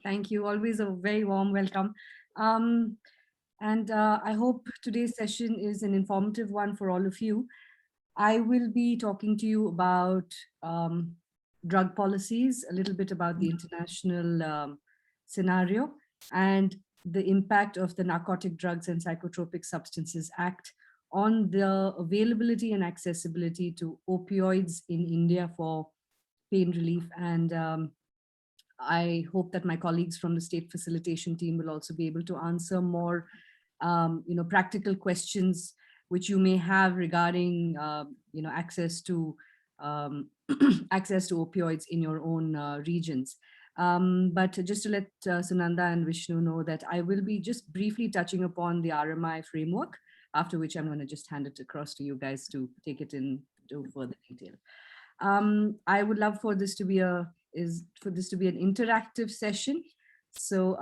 Thank you. Always a very warm welcome. Um, and I hope today's session is an informative one for all of you. I will be talking to you about um, drug policies, a little bit about the international scenario, and the impact of the Narcotic Drugs and Psychotropic Substances Act on the availability and accessibility to opioids in India for pain relief. And I hope that my colleagues from the state facilitation team will also be able to answer more, practical questions which you may have regarding, access to access to opioids in your own regions. But just to let Sunanda and Vishnu know that I will be just briefly touching upon the RMI framework, after which I'm going to just hand it across to you guys to take it into further detail. I would love for this to be an interactive session. So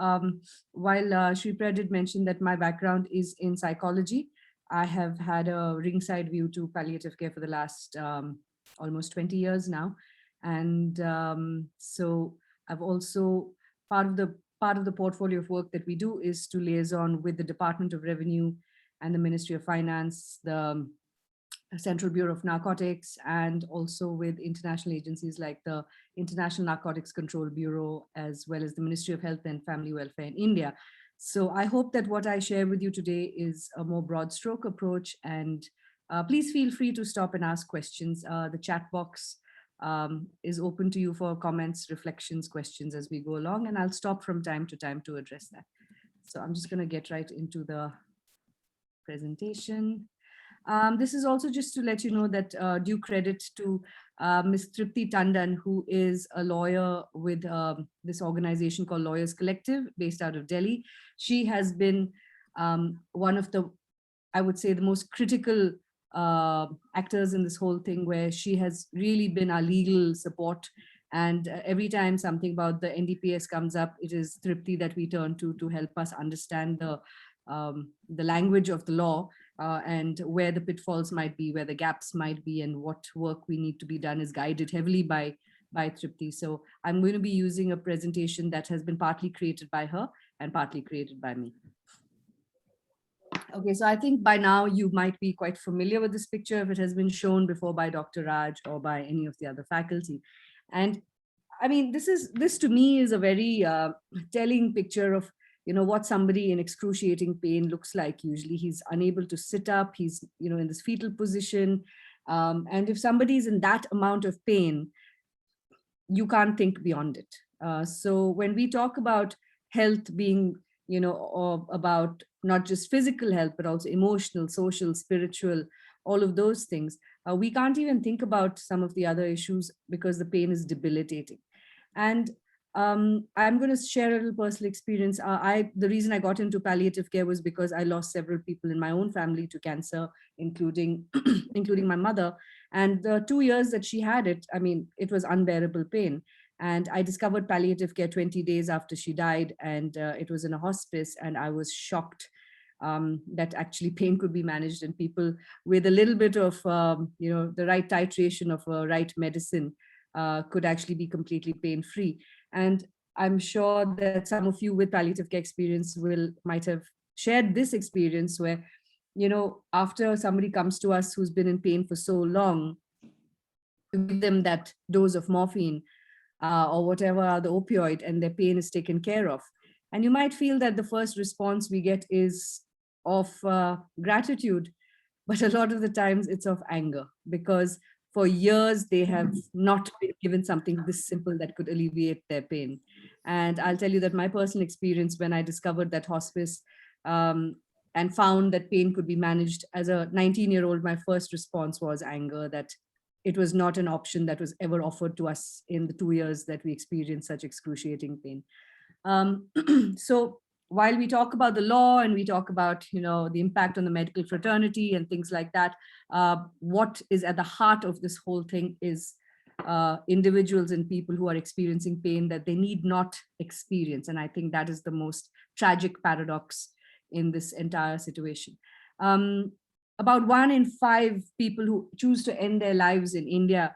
while Shreepra did mention that my background is in psychology, I have had a ringside view to palliative care for the last almost 20 years now. And so I've also, part of the portfolio of work that we do is to liaison with the Department of Revenue and the Ministry of Finance, the Central Bureau of Narcotics, and also with international agencies like the International Narcotics Control Bureau, as well as the Ministry of Health and Family Welfare in India. So I hope that what I share with you today is a more broad stroke approach, and please feel free to stop and ask questions. The chat box is open to you for comments, reflections, questions as we go along, and I'll stop from time to time to address that. So I'm just going to get right into the presentation. This is also just to let you know that due credit to Ms. Tripti Tandon, who is a lawyer with this organization called Lawyers Collective based out of Delhi. She has been one of the, I would say, the most critical actors in this whole thing, where she has really been our legal support. And every time something about the NDPS comes up, it is Tripti that we turn to help us understand the language of the law, and where the pitfalls might be, where the gaps might be, and what work we need to be done is guided heavily by Tripti. So I'm going to be using a presentation that has been partly created by her and partly created by me. Okay, so I think by now you might be quite familiar with this picture if it has been shown before by Dr. Raj or by any of the other faculty. And I mean, this to me is a very telling picture of what somebody in excruciating pain looks like. Usually he's unable to sit up, he's in this fetal position, and if somebody is in that amount of pain, you can't think beyond it. So when we talk about health being about not just physical health but also emotional, social, spiritual, all of those things, we can't even think about some of the other issues because the pain is debilitating. And I'm going to share a little personal experience. The reason I got into palliative care was because I lost several people in my own family to cancer, including including my mother. And the 2 years that she had it, I mean, it was unbearable pain. And I discovered palliative care 20 days after she died, and it was in a hospice. And I was shocked that actually pain could be managed, and people with a little bit of the right titration of a right medicine could actually be completely pain-free. And I'm sure that some of you with palliative care experience might have shared this experience where, after somebody comes to us who's been in pain for so long, to give them that dose of morphine or whatever other opioid, and their pain is taken care of. And you might feel that the first response we get is of gratitude, but a lot of the times it's of anger, because for years they have not been given something this simple that could alleviate their pain. And I'll tell you that my personal experience when I discovered that hospice and found that pain could be managed as a 19-year-old, my first response was anger, that it was not an option that was ever offered to us in the 2 years that we experienced such excruciating pain. So while we talk about the law and we talk about the impact on the medical fraternity and things like that, what is at the heart of this whole thing is individuals and people who are experiencing pain that they need not experience. And I think that is the most tragic paradox in this entire situation. About 1 in 5 people who choose to end their lives in India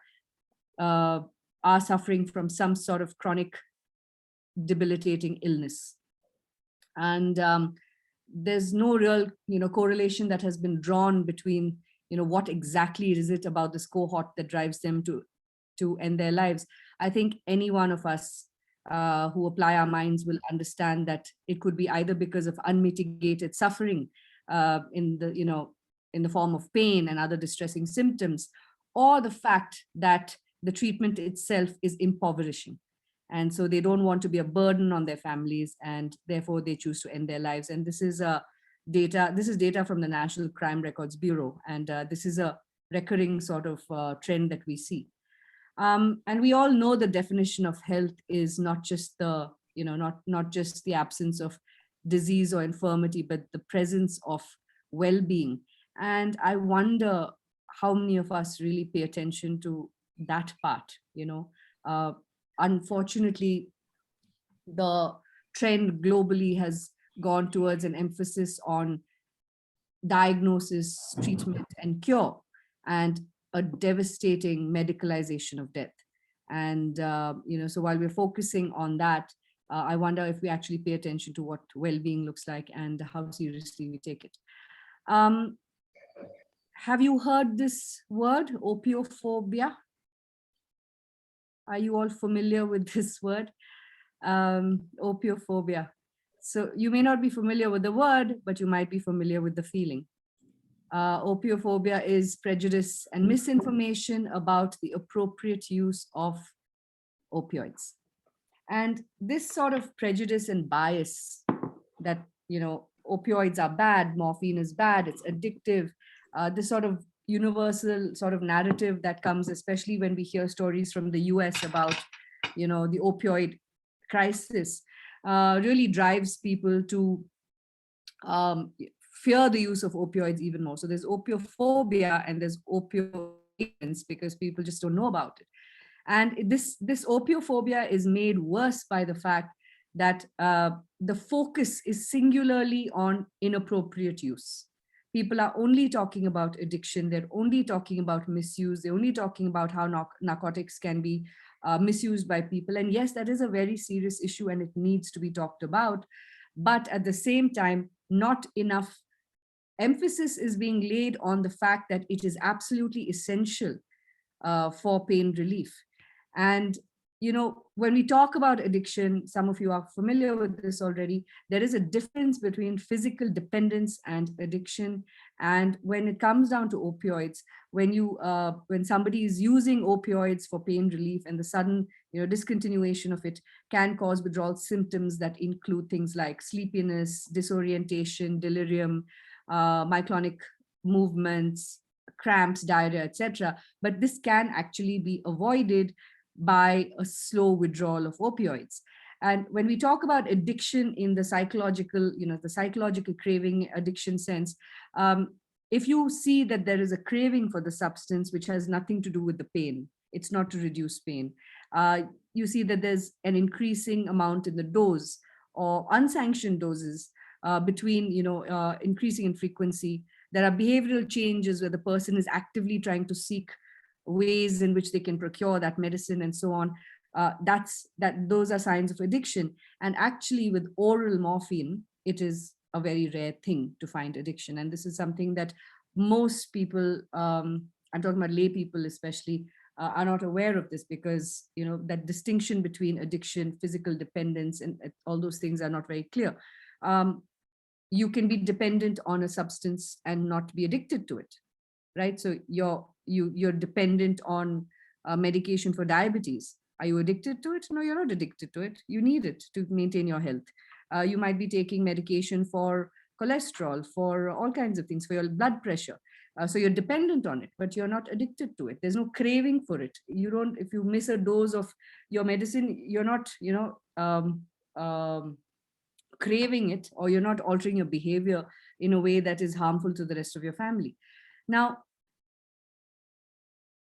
are suffering from some sort of chronic debilitating illness. And there's no real, correlation that has been drawn between, what exactly is it about this cohort that drives them to end their lives. I think any one of us who apply our minds will understand that it could be either because of unmitigated suffering in the form of pain and other distressing symptoms, or the fact that the treatment itself is impoverishing. And so they don't want to be a burden on their families, and therefore they choose to end their lives. And this is data from the National Crime Records Bureau, and this is a recurring sort of trend that we see. And we all know the definition of health is not just not just the absence of disease or infirmity, but the presence of well-being. And I wonder how many of us really pay attention to that part. Unfortunately, the trend globally has gone towards an emphasis on diagnosis, treatment, and cure, and a devastating medicalization of death. And so while we're focusing on that, I wonder if we actually pay attention to what well-being looks like and how seriously we take it. Have you heard this word, opiophobia? Are you all familiar with this word? Opiophobia. So you may not be familiar with the word, but you might be familiar with the feeling. Opiophobia is prejudice and misinformation about the appropriate use of opioids. And this sort of prejudice and bias that, opioids are bad, morphine is bad, it's addictive, this sort of universal sort of narrative that comes, especially when we hear stories from the US about, the opioid crisis, really drives people to fear the use of opioids even more. So there's opiophobia and there's opioids because people just don't know about it. And this opiophobia is made worse by the fact that the focus is singularly on inappropriate use. People are only talking about addiction. They're only talking about misuse. They're only talking about how narcotics can be misused by people. And yes, that is a very serious issue and it needs to be talked about. But at the same time, not enough emphasis is being laid on the fact that it is absolutely essential for pain relief. And when we talk about addiction, some of you are familiar with this already, there is a difference between physical dependence and addiction. And when it comes down to opioids, when somebody is using opioids for pain relief and the sudden discontinuation of it can cause withdrawal symptoms that include things like sleepiness, disorientation, delirium, myoclonic movements, cramps, diarrhea, etc. But this can actually be avoided by a slow withdrawal of opioids. And when we talk about addiction in the psychological craving addiction sense, if you see that there is a craving for the substance which has nothing to do with the pain, it's not to reduce pain. You see that there's an increasing amount in the dose or unsanctioned doses between, increasing in frequency. There are behavioral changes where the person is actively trying to seek ways in which they can procure that medicine and so on. Those are signs of addiction. And actually with oral morphine, it is a very rare thing to find addiction. And this is something that most people, I'm talking about lay people especially, are not aware of this because, that distinction between addiction, physical dependence, and all those things are not very clear. You can be dependent on a substance and not be addicted to it, right? So you're dependent on medication for diabetes. Are you addicted to it? No, you're not addicted to it. You need it to maintain your health. You might be taking medication for cholesterol, for all kinds of things, for your blood pressure. So you're dependent on it, but you're not addicted to it. There's no craving for it. If you miss a dose of your medicine, you're not, craving it, or you're not altering your behavior in a way that is harmful to the rest of your family. Now,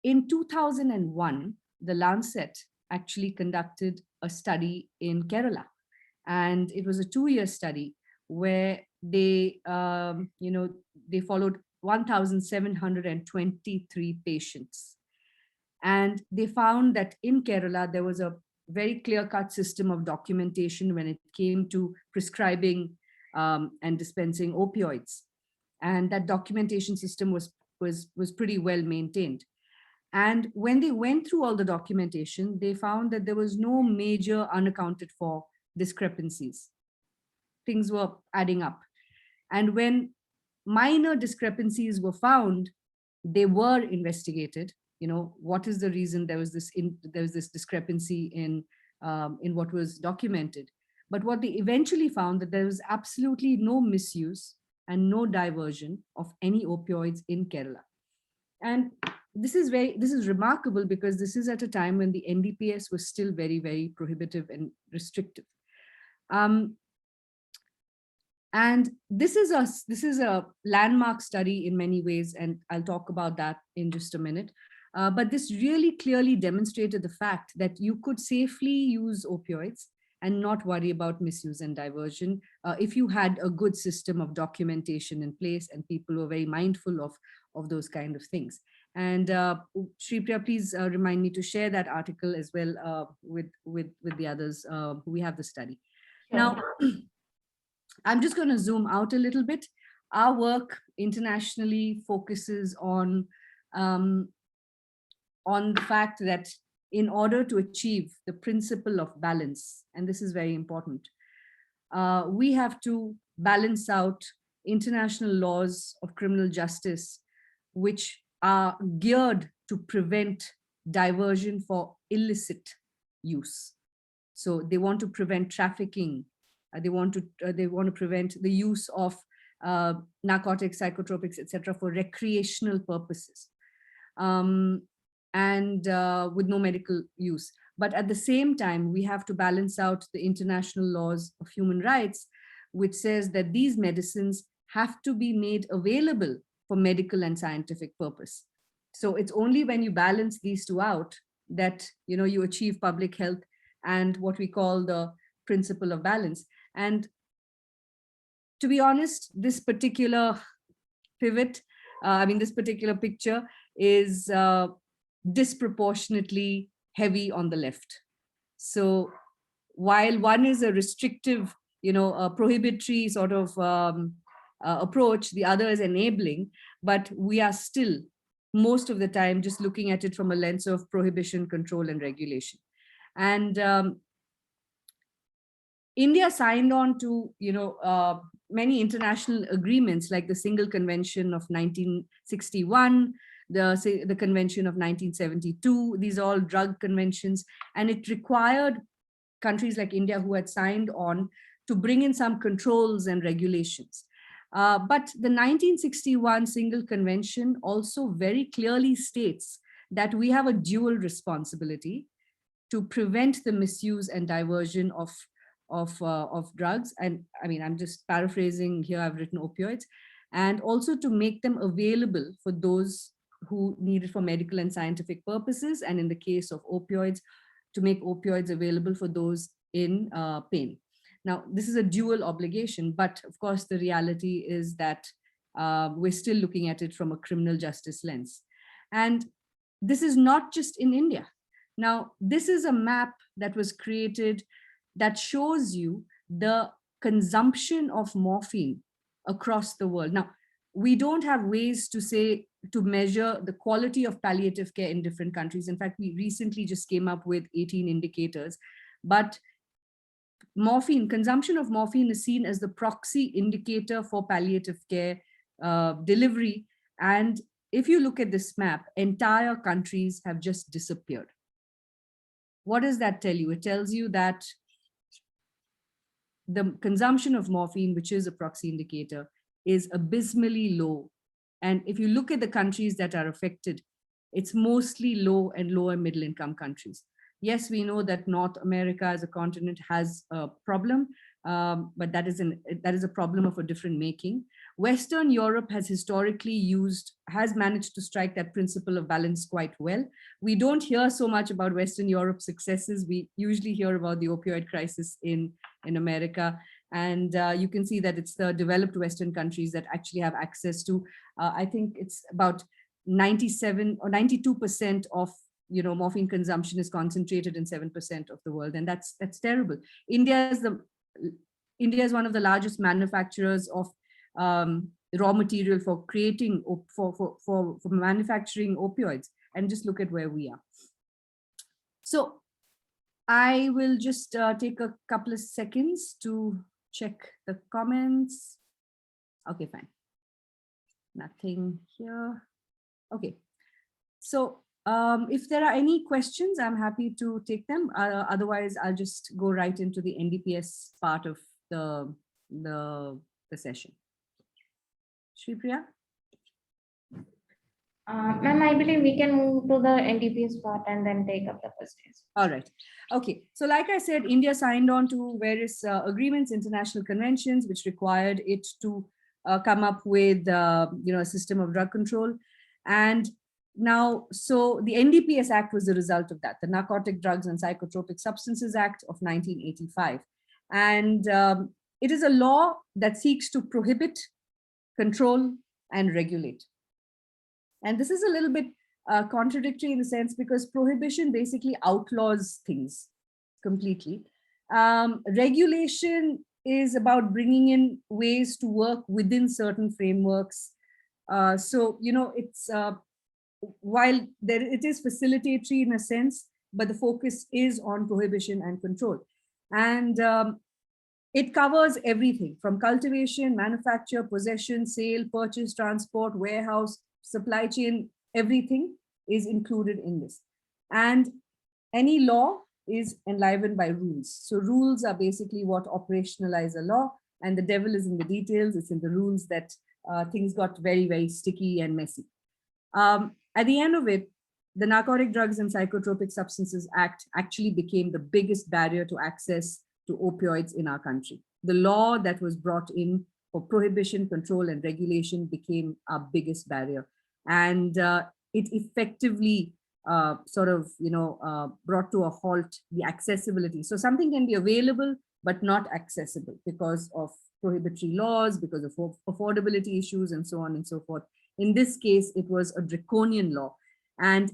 in 2001, the Lancet actually conducted a study in Kerala, and it was a 2-year study where they followed 1,723 patients, and they found that in Kerala there was a very clear-cut system of documentation when it came to prescribing and dispensing opioids. And that documentation system was pretty well maintained. And when they went through all the documentation, they found that there was no major unaccounted for discrepancies. Things were adding up. And when minor discrepancies were found, they were investigated. What is the reason there was this discrepancy in what was documented? But what they eventually found, that there was absolutely no misuse and no diversion of any opioids in Kerala. And this is remarkable, because this is at a time when the NDPS was still very, very prohibitive and restrictive. And this is a landmark study in many ways, and I'll talk about that in just a minute. But this really clearly demonstrated the fact that you could safely use opioids and not worry about misuse and diversion if you had a good system of documentation in place and people were very mindful of those kind of things. And Shripriya, please remind me to share that article as well with the others who we have the study. Sure. Now, I'm just going to zoom out a little bit. Our work internationally focuses on the fact that in order to achieve the principle of balance, and this is very important, we have to balance out international laws of criminal justice, which are geared to prevent diversion for illicit use. So they want to prevent trafficking. They want to prevent the use of narcotics, psychotropics, etc., for recreational purposes, and with no medical use. But at the same time, we have to balance out the international laws of human rights, which says that these medicines have to be made available for medical and scientific purpose. So it's only when you balance these two out that you achieve public health and what we call the principle of balance. And to be honest, this particular pivot, this particular picture is disproportionately heavy on the left. So while one is a restrictive, a prohibitory sort of approach, the other is enabling, but we are still most of the time just looking at it from a lens of prohibition, control, and regulation. And India signed on to, many international agreements, like the Single Convention of 1961, the Convention of 1972. These are all drug conventions, and it required countries like India who had signed on to bring in some controls and regulations. But the 1961 Single Convention also very clearly states that we have a dual responsibility to prevent the misuse and diversion of drugs. And I'm just paraphrasing here, I've written opioids, and also to make them available for those who need it for medical and scientific purposes. And in the case of opioids, to make opioids available for those in pain. Now, this is a dual obligation, but of course, the reality is that we're still looking at it from a criminal justice lens. And this is not just in India. Now, this is a map that was created that shows you the consumption of morphine across the world. Now, we don't have ways to measure the quality of palliative care in different countries. In fact, we recently just came up with 18 indicators, but consumption of morphine is seen as the proxy indicator for palliative care delivery. And if you look at this map, entire countries have just disappeared. What does that tell you? It tells you that the consumption of morphine, which is a proxy indicator, is abysmally low. And if you look at the countries that are affected, it's mostly low and lower middle income countries. Yes, we know that North America as a continent has a problem, but that is a problem of a different making. Western Europe has managed to strike that principle of balance quite well. We don't hear so much about Western Europe's successes. We usually hear about the opioid crisis in America. And you can see that it's the developed Western countries that actually have access to, I think it's about 97 or 92% of morphine consumption is concentrated in 7% of the world, and that's terrible. India is one of the largest manufacturers of raw material for creating for manufacturing opioids, and just look at where we are. So I will just take a couple of seconds to check the comments. Okay, fine. Nothing here. Okay. So if there are any questions, I'm happy to take them. Otherwise, I'll just go right into the NDPS part of the session. Shripriya? Ma'am, I believe we can move to the NDPS part and then take up the questions. All right. Okay. So like I said, India signed on to various agreements, international conventions, which required it to come up with, a system of drug control. And now, so the NDPS Act was the result of that, the Narcotic Drugs and Psychotropic Substances Act of 1985. And it is a law that seeks to prohibit, control, and regulate. And this is a little bit contradictory in the sense because prohibition basically outlaws things completely. Regulation is about bringing in ways to work within certain frameworks. So, it's while it is facilitatory in a sense, but the focus is on prohibition and control. And it covers everything from cultivation, manufacture, possession, sale, purchase, transport, warehouse, supply chain, everything is included in this. And any law is enlivened by rules. So rules are basically what operationalize a law, and the devil is in the details. It's in the rules that things got very, very sticky and messy. At the end of it, the Narcotic Drugs and Psychotropic Substances Act actually became the biggest barrier to access to opioids in our country. The law that was brought in for prohibition, control, and regulation became our biggest barrier. And it effectively brought to a halt the accessibility. So something can be available, but not accessible because of prohibitory laws, because of affordability issues, and so on and so forth. In this case, it was a draconian law. And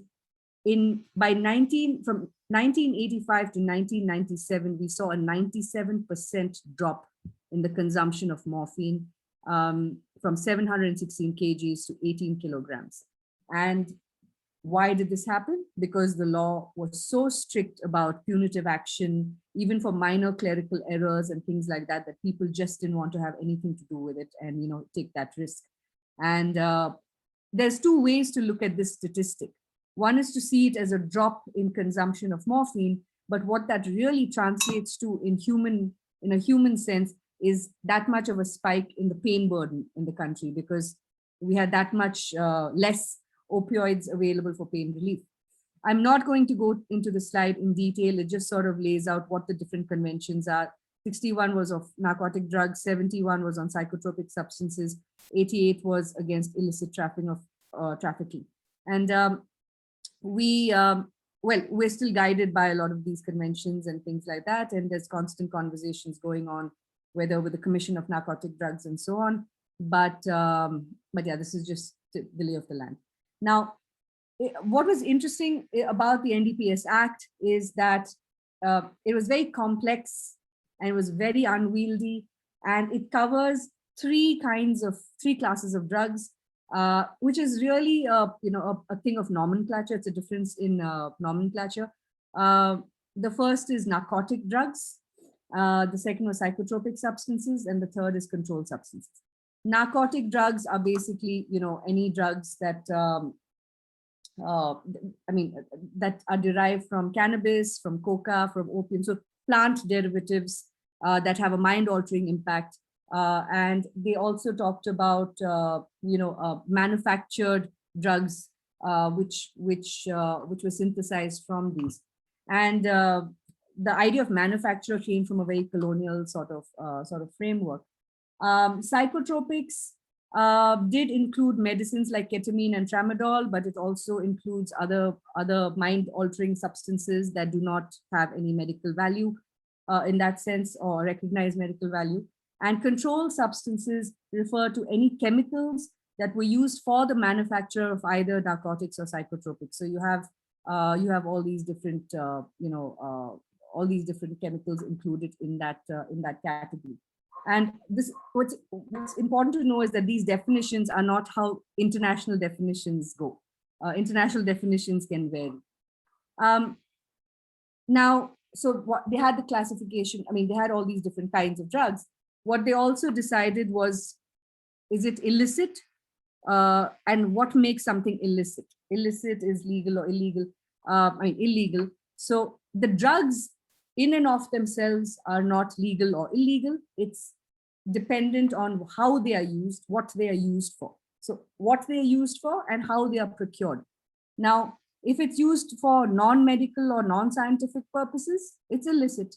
from 1985 to 1997, we saw a 97% drop in the consumption of morphine, from 716 kgs to 18 kilograms. And why did this happen? Because the law was so strict about punitive action, even for minor clerical errors and things like that, that people just didn't want to have anything to do with it and, take that risk. And there's two ways to look at this statistic. One is to see it as a drop in consumption of morphine, but what that really translates to in a human sense is that much of a spike in the pain burden in the country, because we had that much less opioids available for pain relief. I'm not going to go into the slide in detail. It just sort of lays out what the different conventions are. 61 was of narcotic drugs, 71 was on psychotropic substances, 88 was against illicit trafficking. And we're still guided by a lot of these conventions and things like that. And there's constant conversations going on, whether with the Commission of Narcotic Drugs and so on. But yeah, this is just the lay of the land. Now, what was interesting about the NDPS Act is that it was very complex and it was very unwieldy, and it covers three classes of drugs, which is really a thing of nomenclature. It's a difference in nomenclature. The first is narcotic drugs. The second was psychotropic substances, and the third is controlled substances. Narcotic drugs are basically, any drugs that that are derived from cannabis, from coca, from opium, so plant derivatives that have a mind-altering impact. And they also talked about, manufactured drugs, which were synthesized from these. And the idea of manufacture came from a very colonial sort of framework. Psychotropics did include medicines like ketamine and tramadol, but it also includes other mind-altering substances that do not have any medical value in that sense, or recognized medical value. And controlled substances refer to any chemicals that were used for the manufacture of either narcotics or psychotropics. So you have You have all these different, all these different chemicals included in that category. And what's important to know is that these definitions are not how international definitions go. International definitions can vary. Now, so what they had the classification, I mean, they had all these different kinds of drugs. What they also decided was, is it illicit? And what makes something illicit? Illicit is legal or illegal, illegal. So the drugs in and of themselves are not legal or illegal. It's dependent on how they are used, what they are used for. So what they are used for and how they are procured. Now, if it's used for non-medical or non-scientific purposes, it's illicit.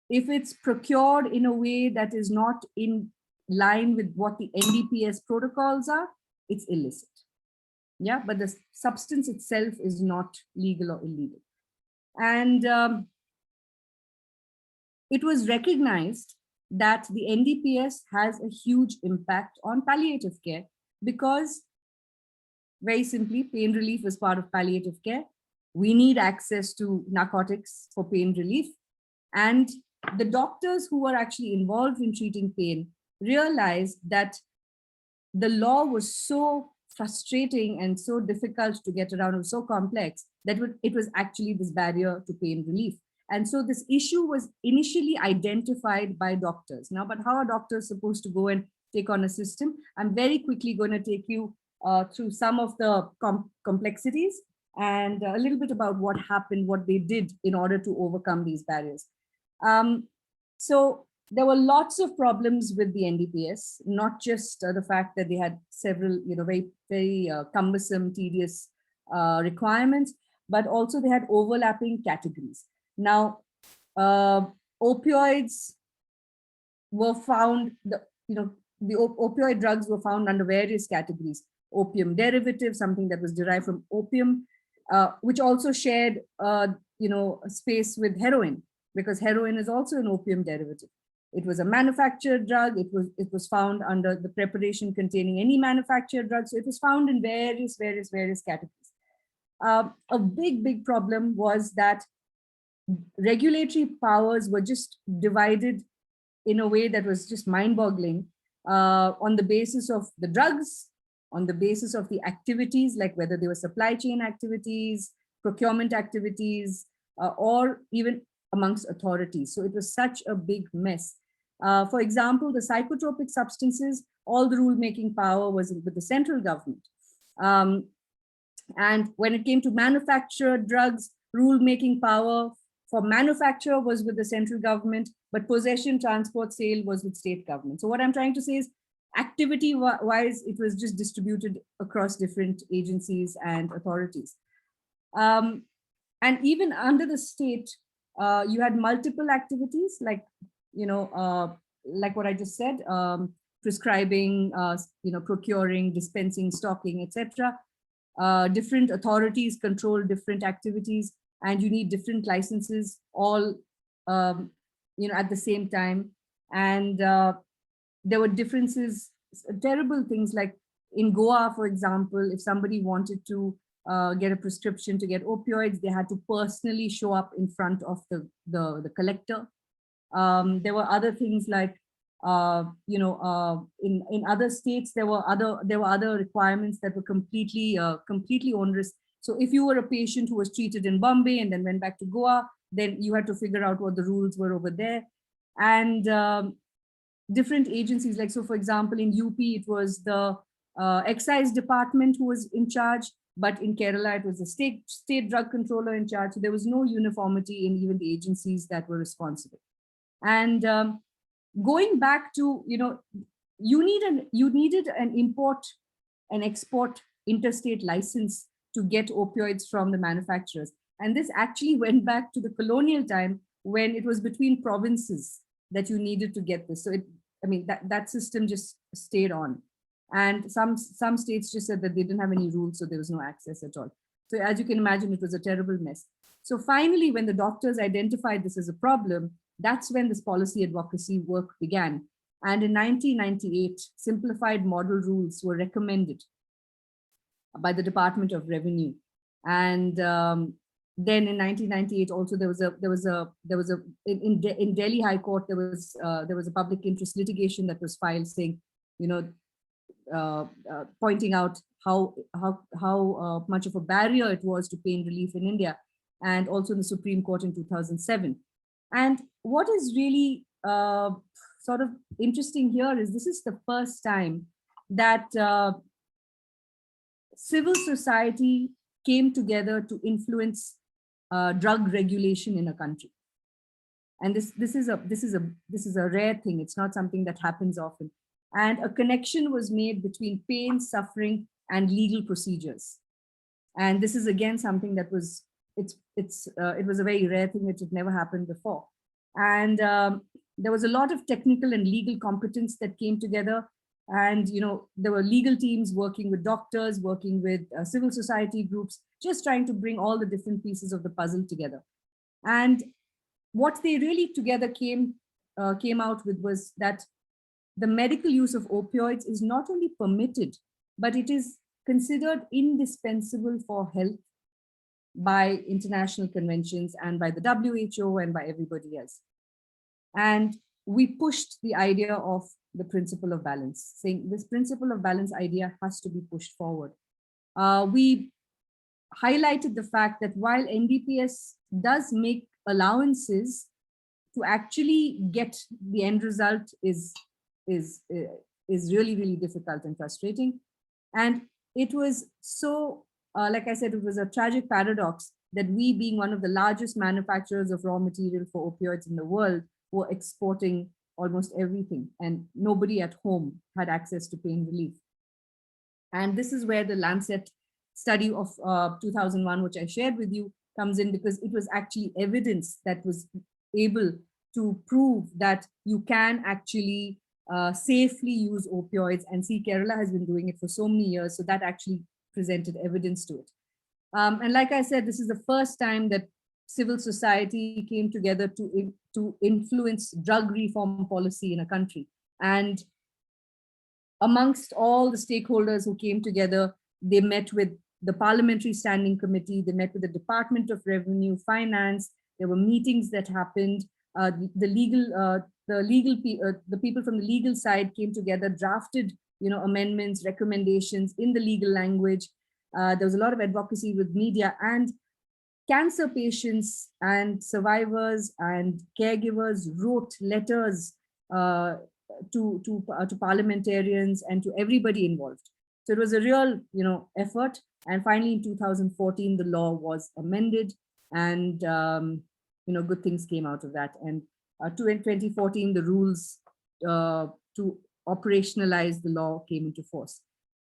If it's procured in a way that is not in line with what the NDPS protocols are, it's illicit. Yeah, but the substance itself is not legal or illegal. And it was recognized that the NDPS has a huge impact on palliative care because, very simply, pain relief is part of palliative care. We need access to narcotics for pain relief. And the doctors who were actually involved in treating pain realized that the law was so frustrating and so difficult to get around, it was so complex that it was actually this barrier to pain relief. And so this issue was initially identified by doctors. Now, but how are doctors supposed to go and take on a system? I'm very quickly going to take you through some of the complexities and a little bit about what happened, what they did in order to overcome these barriers. So there were lots of problems with the NDPS, not just the fact that they had several, very cumbersome, tedious requirements, but also they had overlapping categories. Now, opioids were found, the opioid drugs were found under various categories. Opium derivative, something that was derived from opium, which also shared, space with heroin, because heroin is also an opium derivative. It was a manufactured drug. It was found under the preparation containing any manufactured drug. So it was found in various categories. A big problem was that regulatory powers were just divided in a way that was just mind-boggling on the basis of the drugs, on the basis of the activities, like whether they were supply chain activities, procurement activities, or even amongst authorities. So it was such a big mess. For example, the psychotropic substances, all the rulemaking power was with the central government. And when it came to manufactured drugs, rulemaking power for manufacture was with the central government, but possession, transport, sale was with state government. So what I'm trying to say is, activity-wise, it was just distributed across different agencies and authorities. And even under the state, you had multiple activities, like what I just said, prescribing, procuring, dispensing, stocking, etc. Different authorities control different activities, and you need different licenses all, at the same time. And there were differences, terrible things, like in Goa, for example, if somebody wanted to get a prescription to get opioids, they had to personally show up in front of the collector. There were other things like, in other states, there were other requirements that were completely onerous. So if you were a patient who was treated in Bombay and then went back to Goa, then you had to figure out what the rules were over there. And different agencies, like, so for example, in UP, it was the excise department who was in charge, but in Kerala, it was the state drug controller in charge. So there was no uniformity in even the agencies that were responsible. And going back to, you needed an import and export interstate license to get opioids from the manufacturers. And this actually went back to the colonial time, when it was between provinces that you needed to get this. So that system just stayed on. And some states just said that they didn't have any rules, so there was no access at all. So as you can imagine, it was a terrible mess. So finally, when the doctors identified this as a problem, that's when this policy advocacy work began. And in 1998, simplified model rules were recommended by the Department of Revenue. And then in 1998, also in Delhi High Court, there was a public interest litigation that was filed saying, you know, pointing out how much of a barrier it was to pain relief in India, and also in the Supreme Court in 2007. And what is really sort of interesting here is this is the first time that civil society came together to influence drug regulation in a country. And this is a rare thing. It's not something that happens often. And a connection was made between pain, suffering, and legal procedures. And this is again something that was it was a very rare thing that had never happened before. And there was a lot of technical and legal competence that came together. And there were legal teams working with doctors, working with civil society groups, just trying to bring all the different pieces of the puzzle together. And what they really together came out with was that the medical use of opioids is not only permitted, but it is considered indispensable for health by international conventions and by the WHO and by everybody else. And we pushed the idea of the principle of balance, saying this principle of balance idea has to be pushed forward. We highlighted the fact that while NDPS does make allowances, to actually get the end result is really, really difficult and frustrating. And it was so, like I said, it was a tragic paradox that we, being one of the largest manufacturers of raw material for opioids in the world, were exporting almost everything, and nobody at home had access to pain relief. And this is where the Lancet study of 2001, which I shared with you, comes in, because it was actually evidence that was able to prove that you can actually safely use opioids. And see, Kerala has been doing it for so many years, so that actually presented evidence to it. And like I said, this is the first time that civil society came together to influence drug reform policy in a country. And amongst all the stakeholders who came together, they met with the Parliamentary Standing Committee, they met with the Department of Revenue, Finance, there were meetings that happened. The people from the legal side came together, drafted amendments, recommendations in the legal language. There was a lot of advocacy with media, and cancer patients and survivors and caregivers wrote letters to parliamentarians and to everybody involved. So it was a real effort. And finally, in 2014, the law was amended, and good things came out of that. And in 2014, the rules to operationalize the law came into force.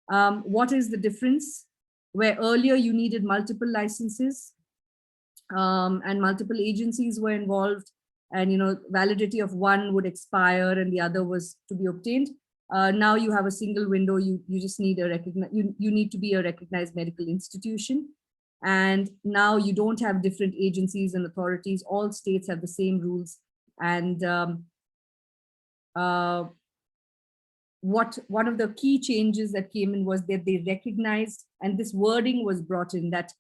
What is the difference? Where earlier you needed multiple licenses and multiple agencies were involved, and validity of one would expire and the other was to be obtained. Now you have a single window. You just need you need to be a recognized medical institution. And now you don't have different agencies and authorities. All states have the same rules. And one of the key changes that came in was that they recognized, and this wording was brought in, that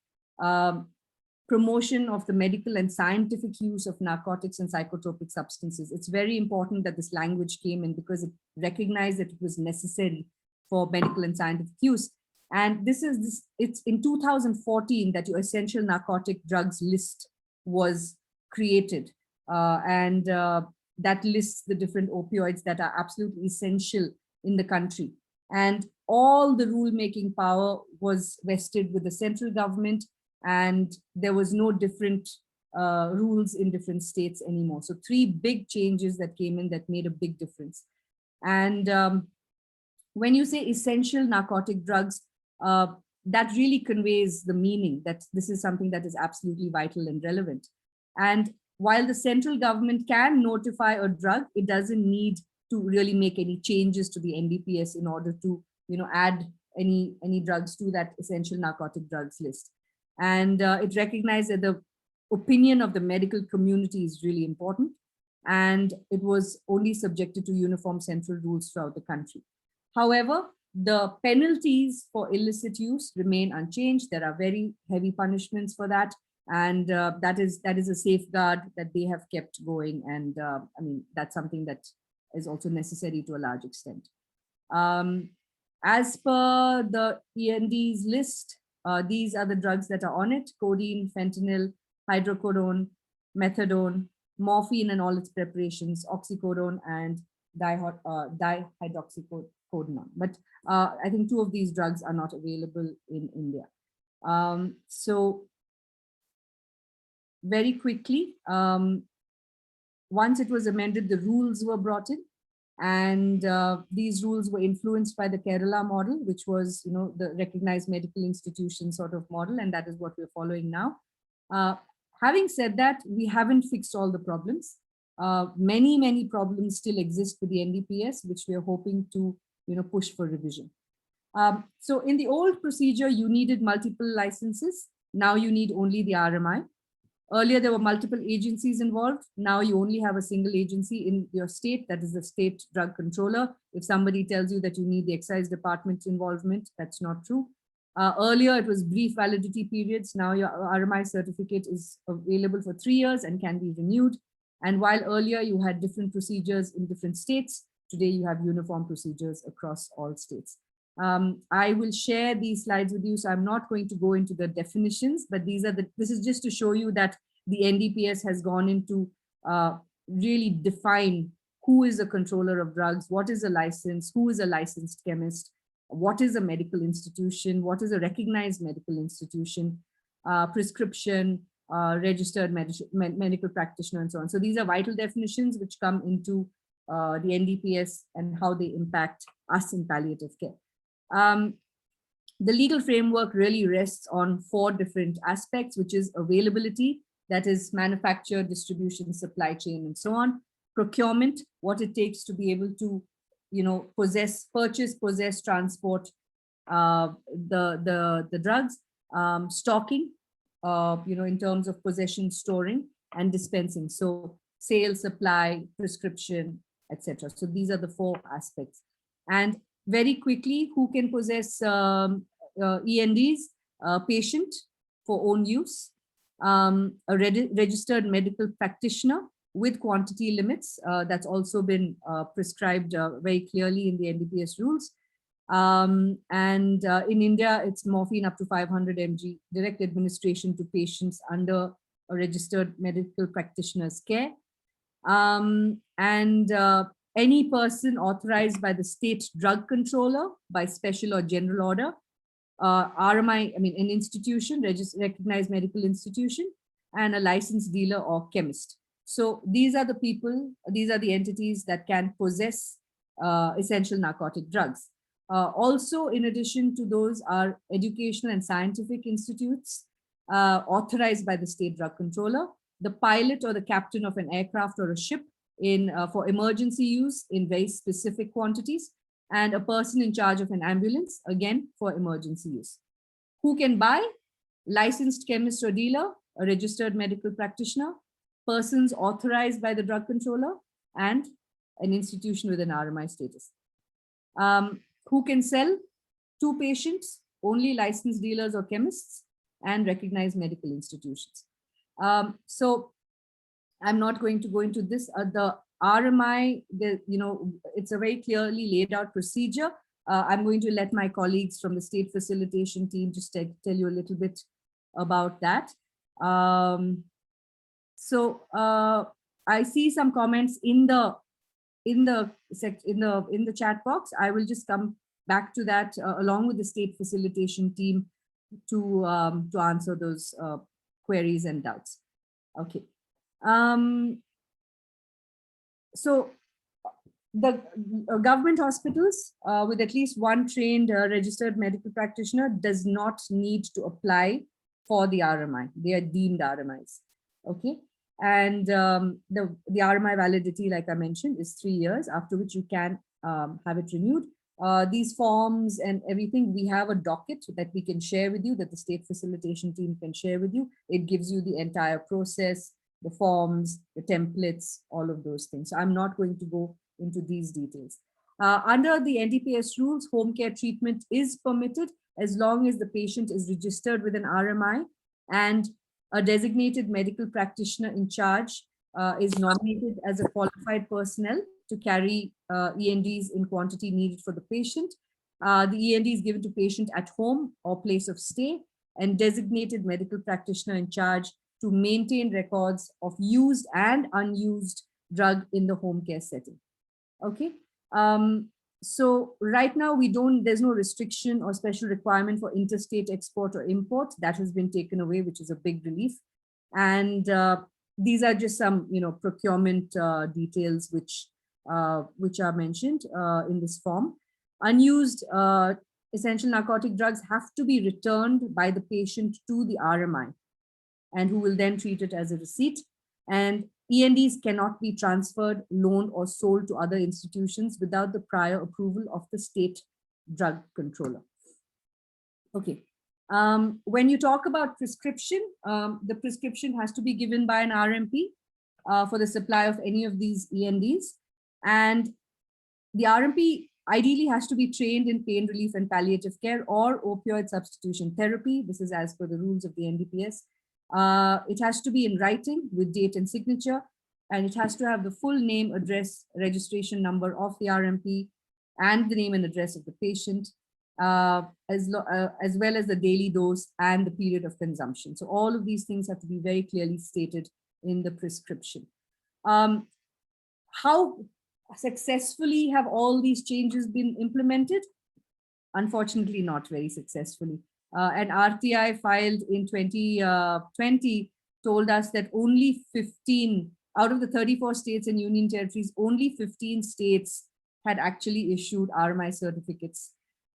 promotion of the medical and scientific use of narcotics and psychotropic substances. It's very important that this language came in, because it recognized that it was necessary for medical and scientific use. And it's in 2014 that your essential narcotic drugs list was created. And that lists the different opioids that are absolutely essential in the country. And all the rulemaking power was vested with the central government, and there was no different rules in different states anymore. So 3 big changes that came in that made a big difference. And when you say essential narcotic drugs, that really conveys the meaning that this is something that is absolutely vital and relevant. And while the central government can notify a drug, it doesn't need to really make any changes to the NDPS in order to add any drugs to that essential narcotic drugs list. And it recognized that the opinion of the medical community is really important, and it was only subjected to uniform central rules throughout the country. However, The penalties for illicit use remain unchanged. There are very heavy punishments for that. And that is a safeguard that they have kept going. And I mean, that's something that is also necessary to a large extent. As per the END's list, these are the drugs that are on it: codeine, fentanyl, hydrocodone, methadone, morphine and all its preparations, oxycodone, and dihydroxycodone. But I think 2 of these drugs are not available in India. So very quickly, once it was amended, the rules were brought in, and these rules were influenced by the Kerala model, which was, the recognized medical institution sort of model, and that is what we're following now. Having said that, we haven't fixed all the problems. Many problems still exist with the NDPS, which we are hoping to, push for revision. So in the old procedure, you needed multiple licenses. Now you need only the RMI. Earlier, there were multiple agencies involved. Now you only have a single agency in your state, that is the state drug controller. If somebody tells you that you need the excise department's involvement, that's not true. Earlier, it was brief validity periods. Now your RMI certificate is available for 3 years and can be renewed. And while earlier you had different procedures in different states, today you have uniform procedures across all states. I will share these slides with you, so I'm not going to go into the definitions, but this is just to show you that the NDPS has gone into really define who is a controller of drugs, what is a license, who is a licensed chemist, what is a medical institution, what is a recognized medical institution, prescription, registered medical practitioner, and so on. So these are vital definitions which come into the NDPS and how they impact us in palliative care. The legal framework really rests on 4 different aspects, which is availability, that is manufacture, distribution, supply chain, and so on. Procurement, what it takes to be able to, purchase, possess, transport the drugs. Stocking, in terms of possession, storing, and dispensing. So sale, supply, prescription, etc. So these are the 4 aspects. And very quickly, who can possess ENDs? Patient for own use, a registered medical practitioner with quantity limits. That's also been prescribed very clearly in the NDPS rules. And in India, it's morphine up to 500 mg, direct administration to patients under a registered medical practitioner's care. Any person authorized by the state drug controller by special or general order, RMI, an institution, recognized medical institution, and a licensed dealer or chemist. So these are the people, these are the entities that can possess essential narcotic drugs. Also, in addition to those, are educational and scientific institutes authorized by the state drug controller, the pilot or the captain of an aircraft or a ship for emergency use in very specific quantities, and a person in charge of an ambulance, again, for emergency use. Who can buy? Licensed chemist or dealer, a registered medical practitioner, persons authorized by the drug controller, and an institution with an RMI status. Who can sell? To patients, only licensed dealers or chemists, and recognized medical institutions. So I'm not going to go into this. The RMI, it's a very clearly laid out procedure. I'm going to let my colleagues from the state facilitation team just tell you a little bit about that. I see some comments in the chat box. I will just come back to that along with the state facilitation team to answer those queries and doubts. Okay. So the government hospitals with at least one trained registered medical practitioner does not need to apply for the RMI. They are deemed RMIs. Okay. And the RMI validity, like I mentioned, is 3 years, after which you can have it renewed. These forms and everything, we have a docket that we can share with you, that the state facilitation team can share with you. It gives you the entire process, the forms, the templates, all of those things. So I'm not going to go into these details. Under the NDPS rules, home care treatment is permitted as long as the patient is registered with an RMI and a designated medical practitioner in charge is nominated as a qualified personnel to carry ENDs in quantity needed for the patient. The END is given to patient at home or place of stay, and designated medical practitioner in charge to maintain records of used and unused drug in the home care setting. Okay. So right now there's no restriction or special requirement for interstate export or import. That has been taken away, which is a big relief. And these are just some, procurement details which are mentioned in this form. Unused essential narcotic drugs have to be returned by the patient to the RMI, and who will then treat it as a receipt. And ENDs cannot be transferred, loaned, or sold to other institutions without the prior approval of the state drug controller. Okay. When you talk about prescription, the prescription has to be given by an RMP for the supply of any of these ENDs. And the RMP ideally has to be trained in pain relief and palliative care or opioid substitution therapy. This is as per the rules of the NDPS. It has to be in writing with date and signature, and it has to have the full name, address, registration number of the RMP, and the name and address of the patient, as well as the daily dose and the period of consumption. So all of these things have to be very clearly stated in the prescription. How successfully have all these changes been implemented? Unfortunately, not very successfully. An RTI filed in 2020 told us that only 15 out of the 34 states and union territories, only 15 states had actually issued RMI certificates.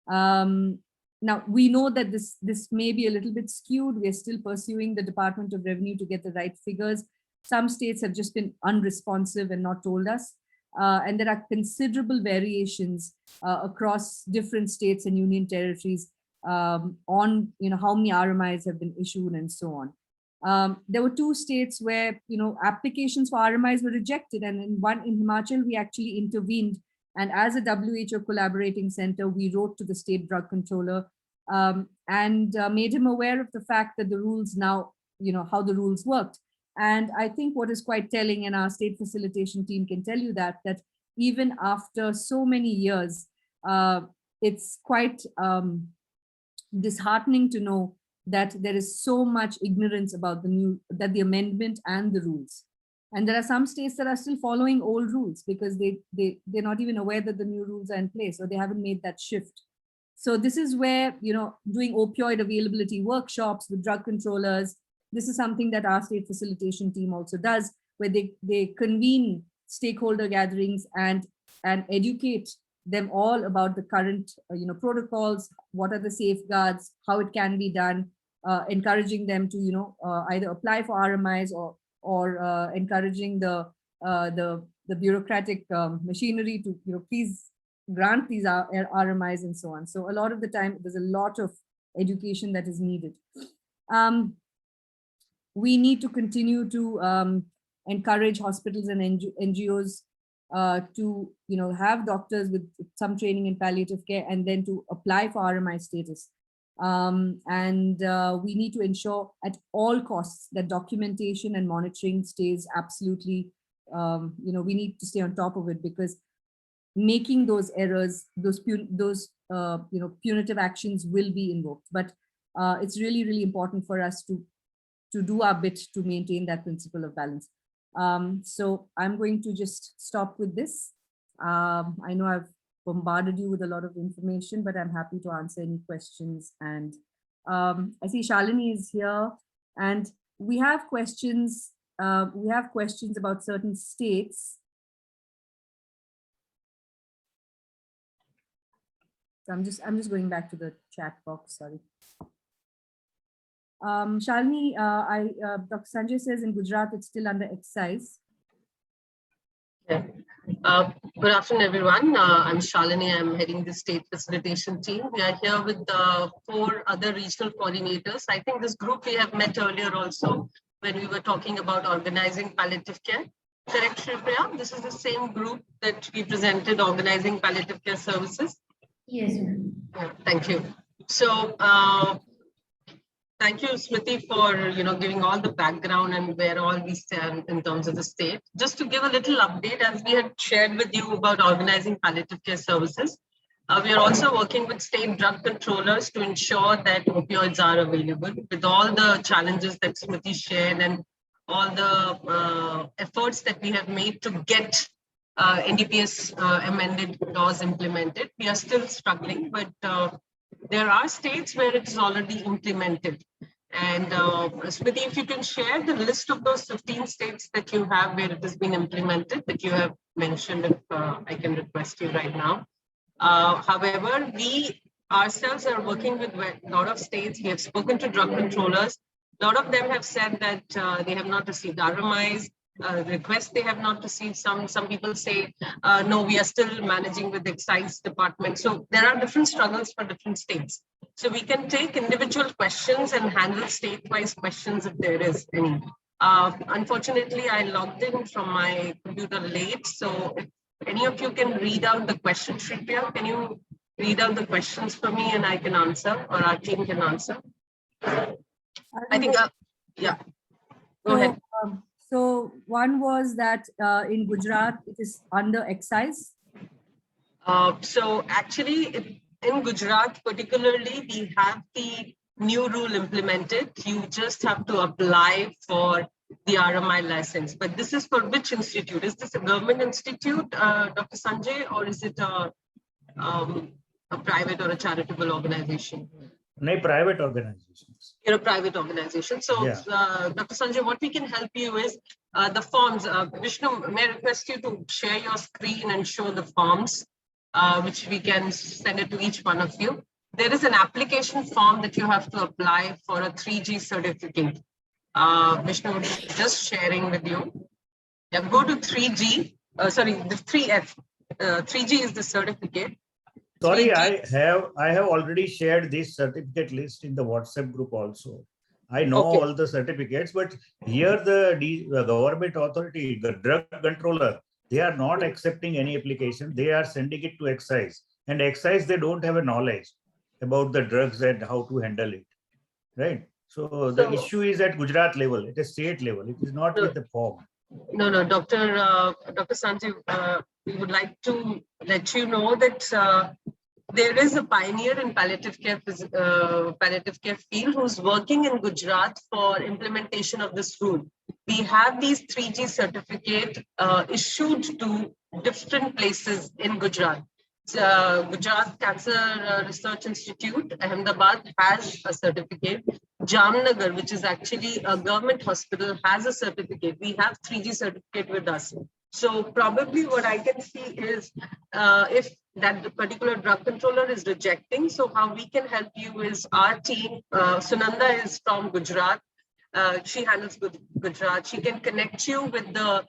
Now, we know that this may be a little bit skewed. We're still pursuing the Department of Revenue to get the right figures. Some states have just been unresponsive and not told us. And there are considerable variations across different states and union territories on how many RMIs have been issued and so on. There were 2 states where applications for RMIs were rejected, and in Himachal we actually intervened, and as a WHO collaborating center we wrote to the state drug controller and made him aware of the fact that the rules now, how the rules worked. And I think what is quite telling, and our state facilitation team can tell you that even after so many years, it's quite disheartening to know that there is so much ignorance about the amendment and the rules. And there are some states that are still following old rules because they're not even aware that the new rules are in place, or they haven't made that shift. So this is where, doing opioid availability workshops with drug controllers, this is something that our state facilitation team also does, where they convene stakeholder gatherings and educate them all about the current protocols, what are the safeguards, how it can be done, encouraging them to either apply for RMIs or encouraging the bureaucratic machinery to please grant these RMIs and so on. So a lot of the time there's a lot of education that is needed. We need to continue to encourage hospitals and NGOs to have doctors with some training in palliative care and then to apply for RMI status. We need to ensure at all costs that documentation and monitoring stays absolutely, we need to stay on top of it, because making those errors, those punitive actions will be invoked. But it's really, really important for us to do our bit to maintain that principle of balance. So I'm going to just stop with this. I know I've bombarded you with a lot of information, but I'm happy to answer any questions. And I see Shalini is here, and we have questions. We have questions about certain states. So I'm just going back to the chat box. Sorry. Shalini, Dr. Sanjay says in Gujarat it's still under excise. Yeah. Good afternoon, everyone. I'm Shalini. I'm heading the state facilitation team. We are here with 4 other regional coordinators. I think this group we have met earlier also when we were talking about organizing palliative care. Correct, Shripriya? This is the same group that we presented organizing palliative care services. Yes, ma'am. Yeah, thank you. So, thank you, Smriti, for giving all the background and where all we stand in terms of the state. Just to give a little update, as we had shared with you about organizing palliative care services, we are also working with state drug controllers to ensure that opioids are available. With all the challenges that Smriti shared and all the efforts that we have made to get NDPS amended laws implemented, we are still struggling, but there are states where it is already implemented. And Smriti, if you can share the list of those 15 states that you have where it has been implemented, that you have mentioned, if I can request you right now. However, we ourselves are working with a lot of states. We have spoken to drug controllers. A lot of them have said that they have not received RMIs. Requests they have not received. Some people say, no, we are still managing with the excise department. So there are different struggles for different states. So we can take individual questions and handle state-wise questions if there is any. Unfortunately, I logged in from my computer late. So if any of you can read out the question, Shripriya, can you read out the questions for me and I can answer, or our team can answer? I think, yeah, go ahead. So one was that in Gujarat, it is under excise. So actually, in Gujarat particularly, we have the new rule implemented. You just have to apply for the RMI license. But this is for which institute? Is this a government institute, Dr. Sanjay, or is it a private or a charitable organization? No, private organizations. You're a private organization. So, Yeah. Dr. Sanjay, what we can help you is the forms. Vishnu, may I request you to share your screen and show the forms, which we can send it to each one of you. There is an application form that you have to apply for a 3G certificate. Vishnu, just sharing with you. Yeah, go to 3G, sorry, the 3F. 3G is the certificate. Sorry, 3G. I have already shared this certificate list in the WhatsApp group also. I know Okay. all the certificates, but here the government authority, the drug controller, they are not accepting any application. They are sending it to excise, and excise, they don't have a knowledge about the drugs and how to handle it, right? So the issue is at Gujarat level, at a state level. It is not with the form. No, Dr. Sanjeev, we would like to let you know that there is a pioneer in palliative care field who's working in Gujarat for implementation of this rule. We have these 3G certificate issued to different places in Gujarat. Gujarat Cancer Research Institute, Ahmedabad, has a certificate. Jamnagar, which is actually a government hospital, has a certificate. We have 3G certificate with us. So probably what I can see is if that particular drug controller is rejecting, so how we can help you is our team. Sunanda is from Gujarat. She handles Gujarat. She can connect you with the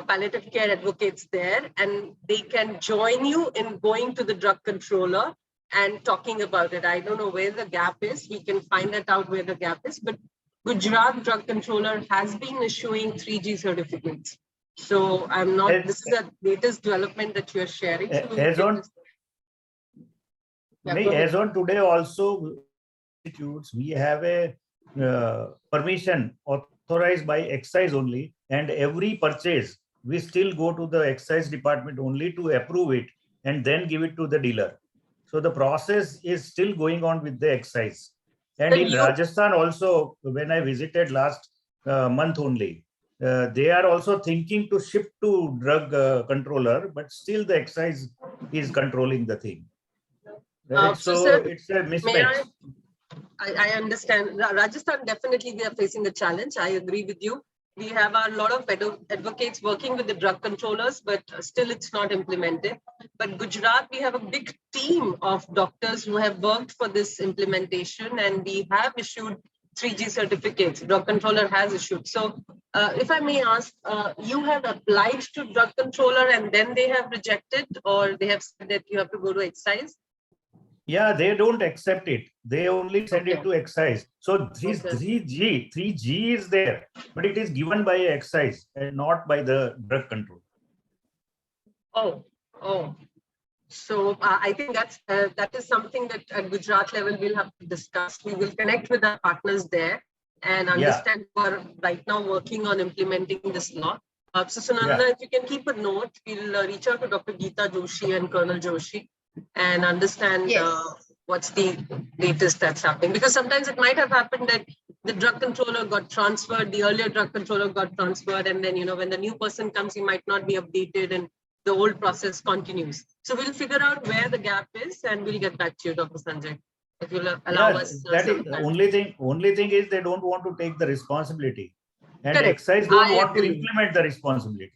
palliative care advocates there, and they can join you in going to the drug controller and talking about it. I don't know where the gap is. We can find that out where the gap is, but Gujarat drug controller has been issuing 3G certificates. So I'm not, this is the latest development that you're sharing. So As on today also, institutes, we have a permission authorized by excise only, and every purchase, we still go to the excise department only to approve it and then give it to the dealer. So the process is still going on with the excise. And in Rajasthan also, when I visited last month only, they are also thinking to shift to drug controller, but still the excise is controlling the thing. Right? So sir, it's a mismatch. I understand. Rajasthan, definitely we are facing a challenge. I agree with you. We have a lot of advocates working with the drug controllers, but still it's not implemented. But Gujarat, we have a big team of doctors who have worked for this implementation, and we have issued 3G certificates. Drug controller has issued. So if I may ask, you have applied to drug controller and then they have rejected, or they have said that you have to go to excise? Yeah, they don't accept it. They only send it Okay. to excise. So this Okay. 3G is there, but it is given by excise and not by the drug control. Oh, oh. So I think that is something that at Gujarat level we'll have to discuss. We will connect with our partners there and Yeah, understand who are right now working on implementing this law. So Sunanda, yeah, if you can keep a note, we'll reach out to Dr. Geeta Joshi and Colonel Joshi and understand Yes. what's the latest that's happening. Because sometimes it might have happened that the drug controller got transferred, the earlier drug controller got transferred, and then, when the new person comes, he might not be updated and the old process continues. So we'll figure out where the gap is and we'll get back to you, Dr. Sanjay, if you'll allow yeah. us That is some the time. only thing. Only thing is they don't want to take the responsibility, and Correct. excise don't I want to agree. implement the responsibility.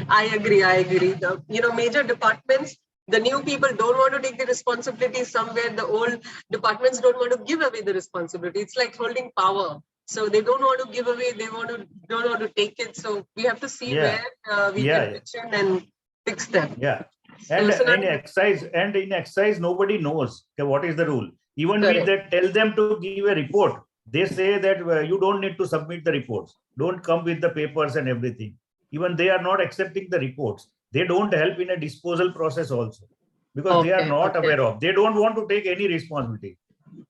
I agree. I agree. The major departments, the new people don't want to take the responsibility somewhere. The old departments don't want to give away the responsibility. It's like holding power. So they don't want to give away. They don't want to take it. So we have to see Yeah, where we can yeah, pitch in and fix them. yeah. So, And in excise, nobody knows what is the rule. Even we correct. that tell them to give a report, they say that you don't need to submit the reports. Don't come with the papers and everything. Even they are not accepting the reports. They don't help in a disposal process also because they are Okay. not Okay. aware of. They don't want to take any responsibility.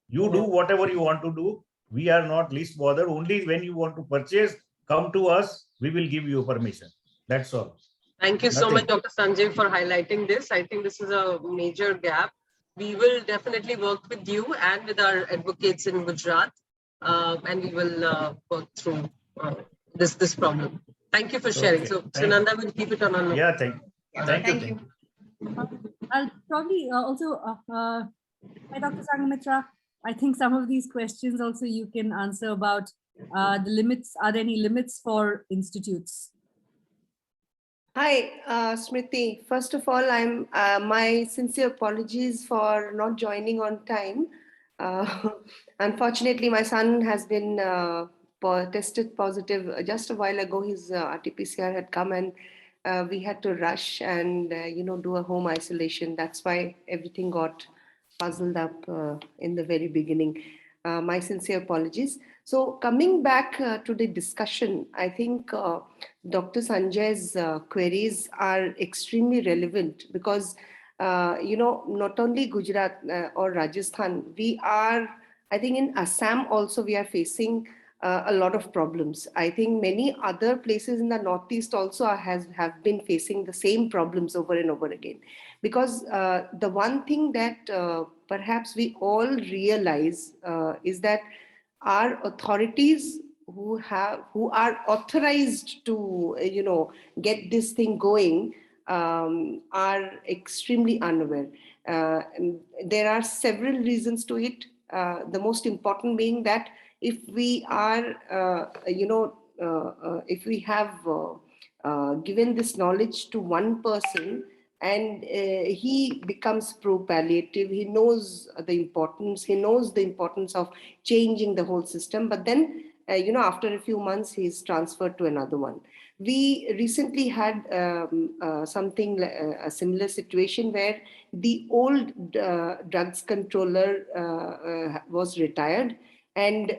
You do Yeah. whatever you want to do. We are not least bothered. Only when you want to purchase, come to us. We will give you permission. That's all. Thank you so much, Nothing. Dr. Sanjay, for highlighting this. I think this is a major gap. We will definitely work with you and with our advocates in Gujarat, and we will work through this problem. Thank you for sharing. Okay. So, Thank. Sunanda will keep it on our note. Yeah. Thank. Thank you. Thank Thank you. you. I'll probably also, hi, Dr. Sangamitra. I think some of these questions also you can answer about the limits. Are there any limits for institutes? Hi, Smriti. First of all, I'm my sincere apologies for not joining on time. Unfortunately, my son has been tested positive just a while ago. His RT-PCR had come, and we had to rush and do a home isolation. That's why everything got puzzled up in the very beginning. My sincere apologies. So coming back to the discussion, I think Dr. Sanjay's queries are extremely relevant because, not only Gujarat or Rajasthan, I think in Assam also we are facing a lot of problems. I think many other places in the Northeast also have been facing the same problems over and over again. Because the one thing that perhaps we all realize is that our authorities who are authorized to get this thing going are extremely unaware. And there are several reasons to it. The most important being that if we are if we have given this knowledge to one person and he becomes pro-palliative, he knows the importance of changing the whole system, but then after a few months he's transferred to another one. We recently had a similar situation where the old drugs controller was retired, and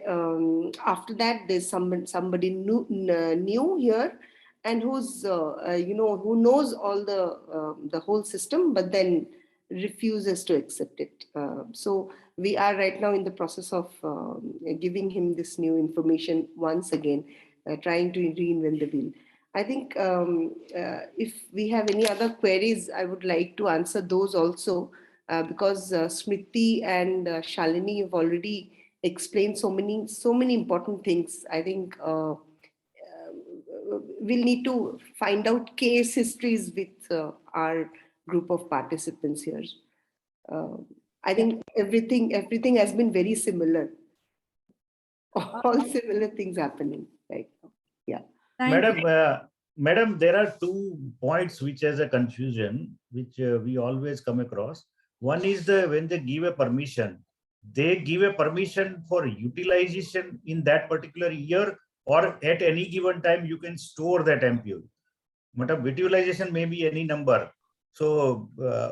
after that there's somebody new here, and who's who knows all the whole system, but then refuses to accept it. So we are right now in the process of giving him this new information once again, trying to reinvent the wheel. I think if we have any other queries, I would like to answer those also, because Smriti and Shalini have already explained so many important things. I think we'll need to find out case histories with our group of participants here. I think everything has been very similar. All similar things happening, right? Yeah. Thank you. Madam, there are 2 points which has a confusion, which we always come across. One is when they give a permission, they give a permission for utilization in that particular year, or at any given time you can store that ampule. Madam, utilization may be any number. So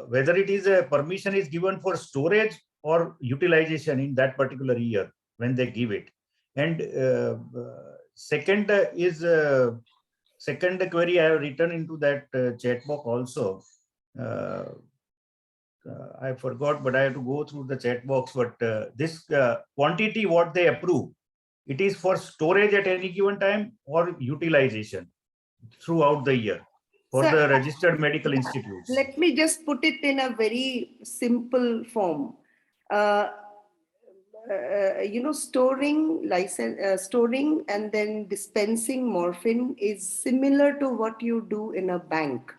whether it is a permission is given for storage or utilization in that particular year when they give it. And second second query I have written into that chat box also. I forgot, but I have to go through the chat box. But this quantity what they approve, it is for storage at any given time or utilization throughout the year for Sir, the registered medical institutes. Let me just put it in a very simple form. Storing and then dispensing morphine is similar to what you do in a bank.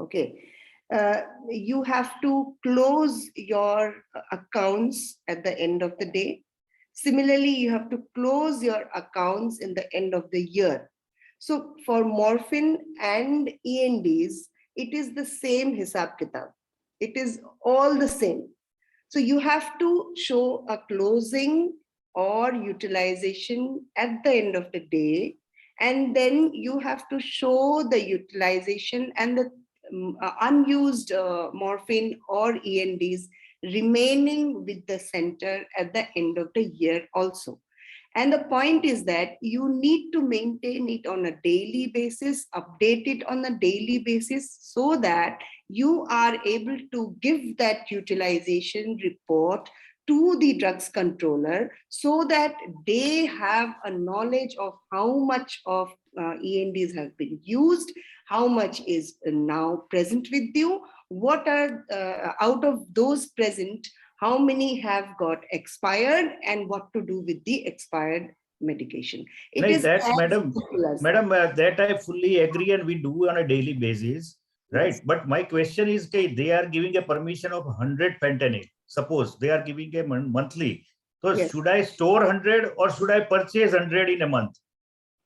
Okay. You have to close your accounts at the end of the day. Similarly, you have to close your accounts in the end of the year. So for morphine and ENDs, it is the same hisab kitab. It is all the same. So you have to show a closing or utilization at the end of the day, and then you have to show the utilization and the unused morphine or ENDs remaining with the center at the end of the year also. And the point is that you need to maintain it on a daily basis, update it on a daily basis, so that you are able to give that utilization report to the drugs controller, so that they have a knowledge of how much of ENDs have been used, how much is now present with you, what are out of those present, how many have got expired, and what to do with the expired medication. It Like is that's, as madam, simple as madam, that. that I fully agree and we do on a daily basis, right? Yes. But my question is, okay, they are giving a permission of 100 fentanyl. Suppose they are giving a monthly. So Yes. should I store 100 or should I purchase 100 in a month?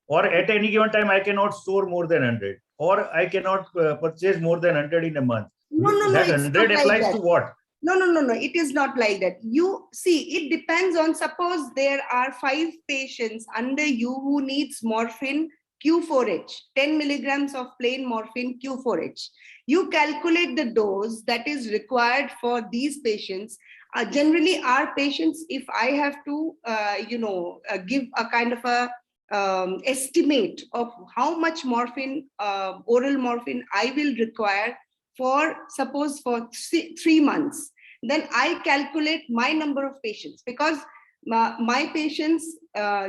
Or at any given time, I cannot store more than 100, or I cannot purchase more than 100 in a month. No, That it's 100 not like applies that. to what? No, it is not like that. You see, it depends on, suppose there are 5 patients under you who needs morphine Q4H, 10 milligrams of plain morphine Q4H. You calculate the dose that is required for these patients. Generally, our patients, if I have to, give a kind of a estimate of how much morphine, oral morphine I will require for, suppose, for 3 months, then I calculate my number of patients, because my patients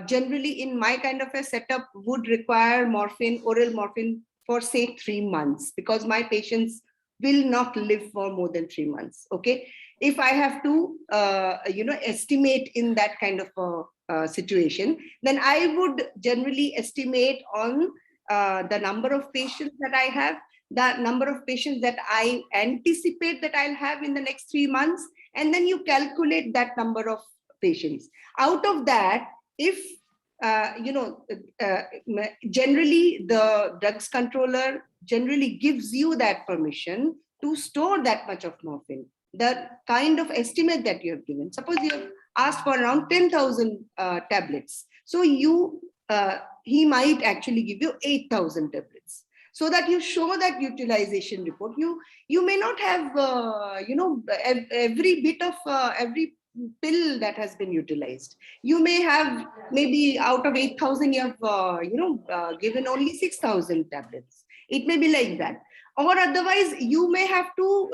generally in my kind of a setup would require morphine, oral morphine for say 3 months, because my patients will not live for more than 3 months. Okay. If I have to, estimate in that kind of a situation, then I would generally estimate on the number of patients that I have, the number of patients that I anticipate that I'll have in the next 3 months, and then you calculate that number of patients. Out of that, if generally the drugs controller generally gives you that permission to store that much of morphine, the kind of estimate that you have given. Suppose you have asked for around 10,000 tablets, so he might actually give you 8,000 tablets, so that you show that utilization report. You may not have every bit of every pill that has been utilized. You may have, maybe out of 8,000 you have given only 6,000 tablets. It may be like that. Or otherwise you may have to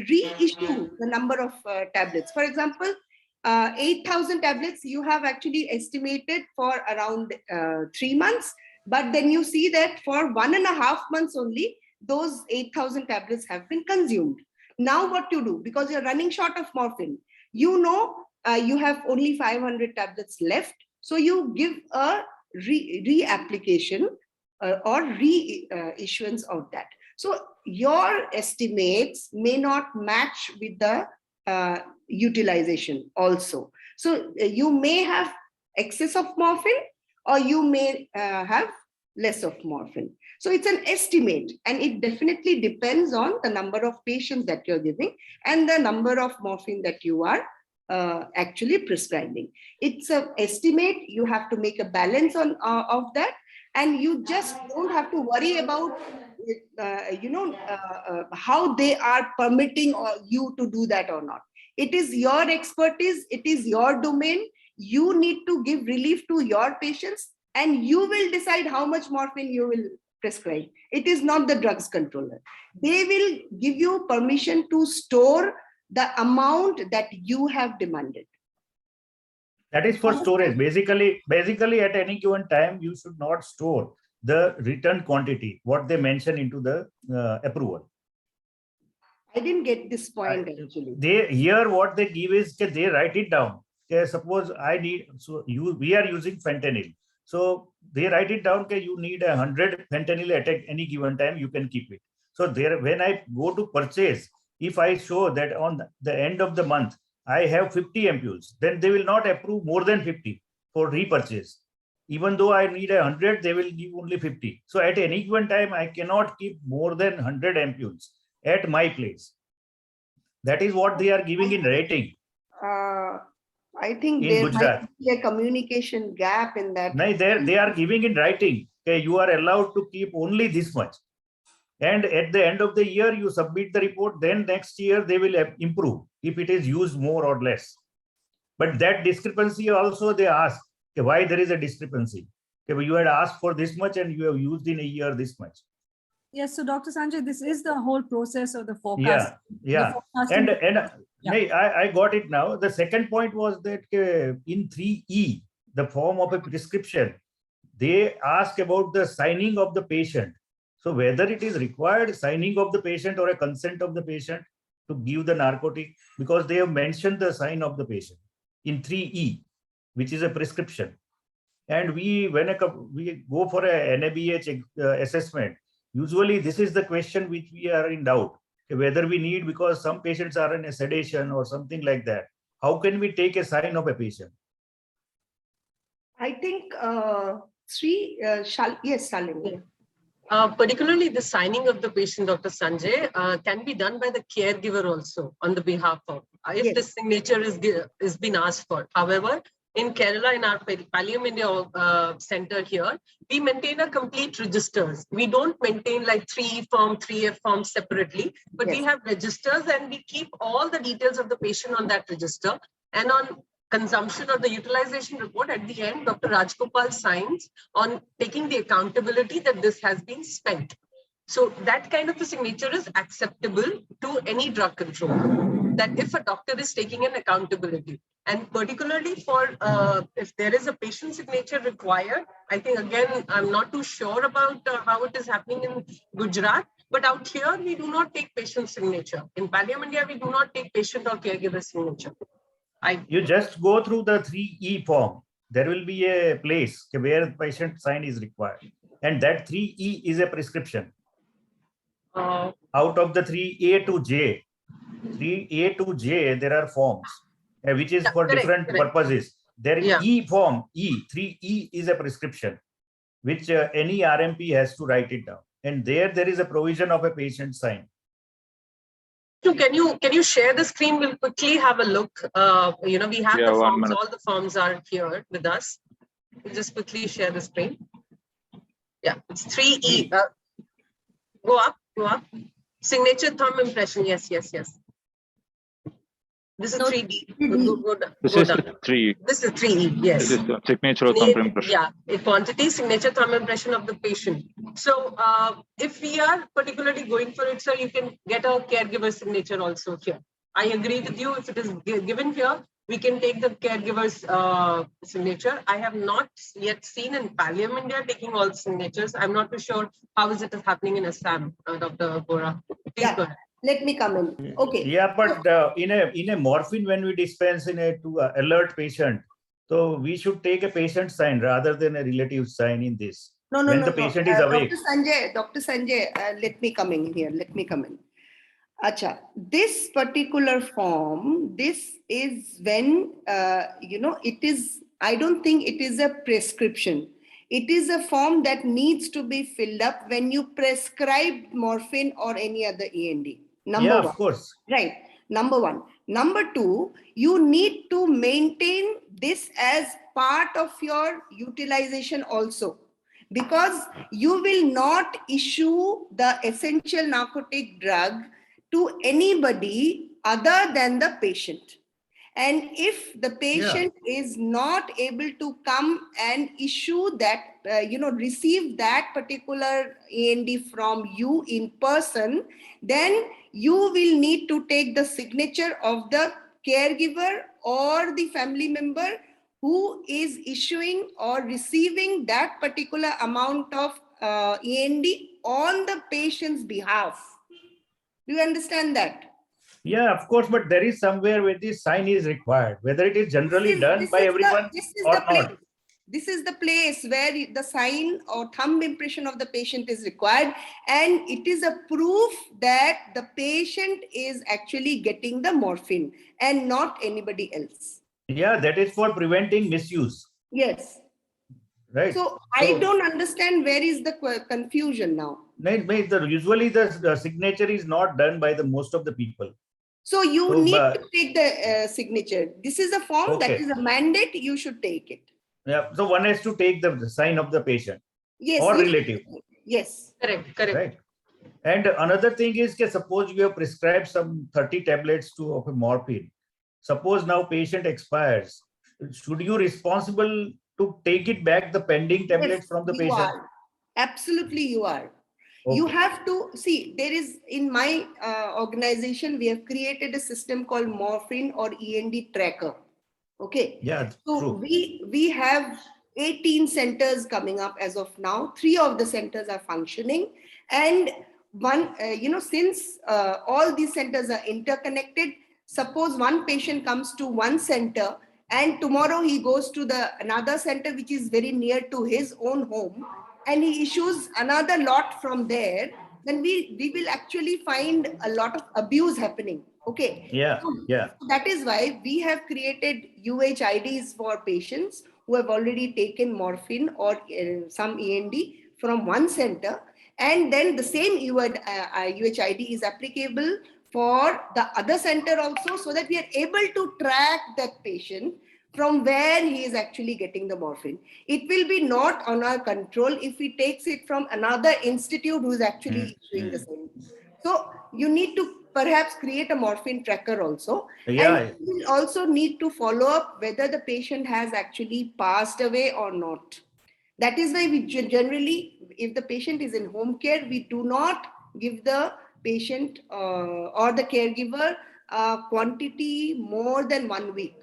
reissue the number of tablets. For example, 8,000 tablets you have actually estimated for around 3 months, but then you see that for 1.5 months only, those 8,000 tablets have been consumed. Now what to do? Because you're running short of morphine, you have only 500 tablets left. So you give a reapplication or reissuance of that. So your estimates may not match with the utilization also. So you may have excess of morphine, or you may have less of morphine. So it's an estimate, and it definitely depends on the number of patients that you're giving and the number of morphine that you are actually prescribing. It's an estimate. You have to make a balance on of that, and you just don't have to worry about how they are permitting you to do that or not. It is your expertise. It is your domain. You need to give relief to your patients, and you will decide how much morphine you will prescribe. It is not the drugs controller. They will give you permission to store the amount that you have demanded. That is for storage. Basically, at any given time, you should not store the written quantity, what they mention into the approval. I didn't get this point actually. They here what they give is that they write it down. Okay, suppose I need, so we are using fentanyl. So they write it down. Okay, you need 100 fentanyl at any given time, you can keep it. So there, when I go to purchase, if I show that on the end of the month, I have 50 ampules, then they will not approve more than 50 for repurchase. Even though I need 100, they will give only 50. So at any given time, I cannot keep more than 100 ampules at my place. That is what they are giving in writing. I think In there Gujarat. might be a communication gap in that. No, they are giving in writing. Okay, you are allowed to keep only this much. And at the end of the year, you submit the report. Then next year, they will improve if it is used more or less. But that discrepancy also they ask, okay, why there is a discrepancy. Okay, but you had asked for this much and you have used in a year this much. Yes, so Dr. Sanjay, this is the whole process of the forecast. Yeah. And I got it now. The second point was that in 3E, the form of a prescription, they ask about the signing of the patient. So whether it is required signing of the patient or a consent of the patient to give the narcotic, because they have mentioned the sign of the patient in 3E, which is a prescription. And when we go for a NABH assessment, usually this is the question which we are in doubt, whether we need, because some patients are in a sedation or something like that. How can we take a sign of a patient? I think yes, Shalini. Particularly the signing of the patient, Dr. Sanjay, can be done by the caregiver also on the behalf of, if Yes. the signature is been asked for. However, in Kerala, in our Pallium India center here, we maintain a complete registers. We don't maintain like 3E form, 3F form separately, but we Yes. have registers and we keep all the details of the patient on that register. And on consumption or the utilization report at the end, Dr. Rajgopal signs on taking the accountability that this has been spent. So that kind of a signature is acceptable to any drug controller, that if a doctor is taking an accountability. And particularly for if there is a patient signature required, I think again, I'm not too sure about how it is happening in Gujarat, but out here, we do not take patient signature. In Pallium India, we do not take patient or caregiver signature. You just go through the 3E form. There will be a place where the patient sign is required. And that 3E is a prescription. Out of the 3A to J, 3A to J, there are forms, which is for different purposes. There is E form, E, 3E is a prescription, which any RMP has to write it down. And there is a provision of a patient sign. So can you share the screen? We'll quickly have a look. We have the forms. All the forms are here with us. We'll just quickly share the screen. Yeah, it's 3E. Go up. Signature thumb impression. Yes. This is 3D. This is 3. This is 3E. Yes. This is the signature or thumb impression. Yeah, a quantity, signature, thumb impression of the patient. So if we are particularly going for it, sir, you can get a caregiver signature also here. I agree with you. If it is given here, we can take the caregiver's signature. I have not yet seen in Pallium India taking all signatures. I'm not too sure how is it happening in Assam, Dr. Bora. Please go ahead. Let me come in. Okay. Yeah, but in a morphine, when we dispense to alert patient, so we should take a patient sign rather than a relative sign in this. No. When the patient is awake. Dr. Sanjay, let me come in here. Acha, this particular form, this is when, it is, I don't think it is a prescription. It is a form that needs to be filled up when you prescribe morphine or any other AND. Number one. Of course. Right. Number one. Number two, you need to maintain this as part of your utilization also, because you will not issue the essential narcotic drug to anybody other than the patient. And if the patient is not able to come and issue that, receive that particular AND from you in person, then you will need to take the signature of the caregiver or the family member who is issuing or receiving that particular amount of AND on the patient's behalf. Do you understand that? Yeah, of course, but there is somewhere where this sign is required, whether it is generally done by everyone or not. This is the place where the sign or thumb impression of the patient is required, and it is a proof that the patient is actually getting the morphine and not anybody else. Yeah, that is for preventing misuse. Yes. Right. So I don't understand where is the confusion now. Usually the signature is not done by the most of the people. So you need to take the signature. This is a form that is a mandate. You should take it. Yeah. So one has to take the sign of the patient. Yes. Or relative. Yes. Correct. Right. And another thing is, suppose you have prescribed some 30 tablets of a morphine. Suppose now patient expires. Should you responsible to take it back, the pending tablets from the patient? Are. Absolutely, you are. Okay. You have to see, there is in my organization, we have created a system called morphine or END tracker. Okay. Yeah. So true. we have 18 centers coming up as of now. 3 of the centers are functioning, and one, since all these centers are interconnected, suppose one patient comes to one center and tomorrow he goes to another center which is very near to his own home, and he issues another lot from there, then we will actually find a lot of abuse happening. Okay. Yeah. Yeah. So that is why we have created UHIDs for patients who have already taken morphine or some END from one center, and then the same UHID is applicable for the other center also, so that we are able to track that patient from where he is actually getting the morphine. It will be not on our control if he takes it from another institute who is actually doing the same. So you need to perhaps create a morphine tracker also. Yeah. And you will also need to follow up whether the patient has actually passed away or not. That is why we generally, if the patient is in home care, we do not give the patient or the caregiver quantity more than 1 week.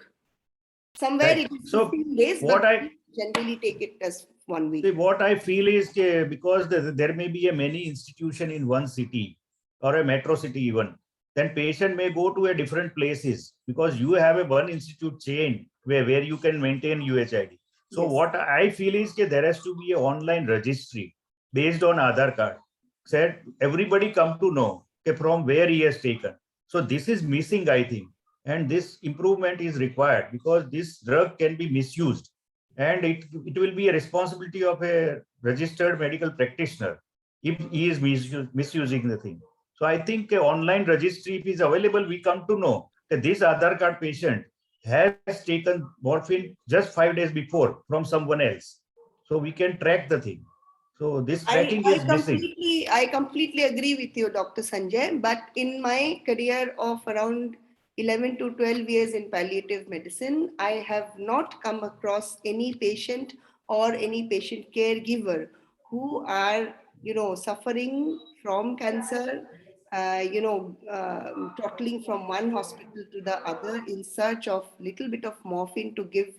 Somewhere Right. it is So 15 days, what but I generally take it as 1 week. See, what I feel is because there may be a many institution in one city or a metro city even, then patient may go to a different places because you have a one institute chain where you can maintain UHID. So Yes. what I feel is there has to be an online registry based on Aadhaar card. Said everybody come to know from where he has taken. So this is missing, I think. And this improvement is required because this drug can be misused. And it will be a responsibility of a registered medical practitioner if he is misusing the thing. So I think an online registry, if is available, we come to know that this Aadhaar card patient has taken morphine just 5 days before from someone else. So we can track the thing. So this tracking is missing. I completely agree with you, Dr. Sanjay. But in my career of around 11 to 12 years in palliative medicine, I have not come across any patient or any patient caregiver who are, suffering from cancer, tottling from one hospital to the other in search of little bit of morphine to give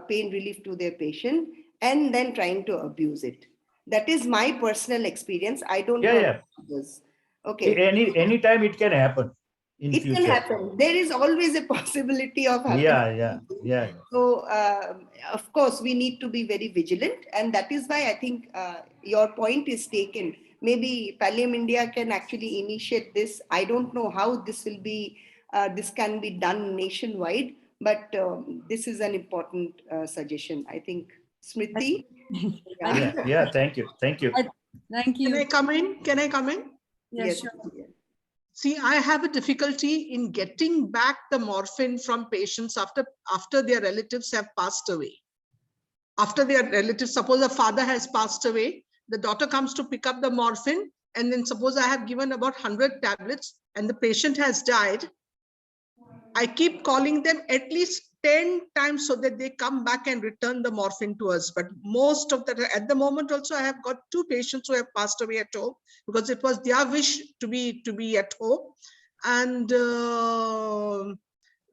pain relief to their patient and then trying to abuse it. That is my personal experience. I don't know about others. Okay. Any time it can happen. It can happen. There is always a possibility of happening. Yeah. So, of course, we need to be very vigilant. And that is why I think your point is taken. Maybe Pallium India can actually initiate this. I don't know how this will be, this can be done nationwide, but this is an important suggestion. I think, Smriti. Yeah, thank you. Thank you. Can I come in? Can I come in? Yes, Yes. sure. See, I have a difficulty in getting back the morphine from patients after their relatives have passed away. After their relatives, suppose a father has passed away, the daughter comes to pick up the morphine, and then suppose I have given about 100 tablets and the patient has died, I keep calling them at least 10 times so that they come back and return the morphine to us. But most of the, at the moment also, I have got 2 patients who have passed away at home because it was their wish to be at home. And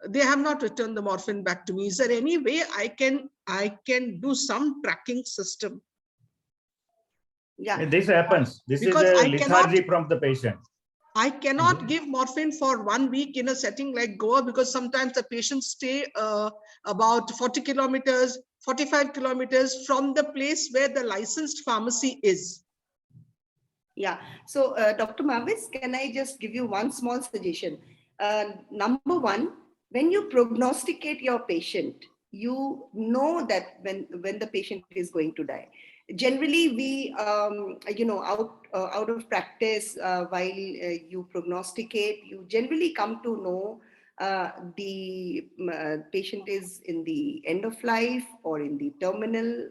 they have not returned the morphine back to me. Is there any way I can do some tracking system? Yeah. This happens. This is Because a I cannot- lethargy from the patient. I cannot give morphine for 1 week in a setting like Goa because sometimes the patients stay about 40 kilometers, 45 kilometers from the place where the licensed pharmacy is. Yeah. So, Dr. Mavis, can I just give you one small suggestion? Number one, when you prognosticate your patient, you know that when the patient is going to die. Generally, we, out of practice, while you prognosticate, you generally come to know the patient is in the end of life or in the terminal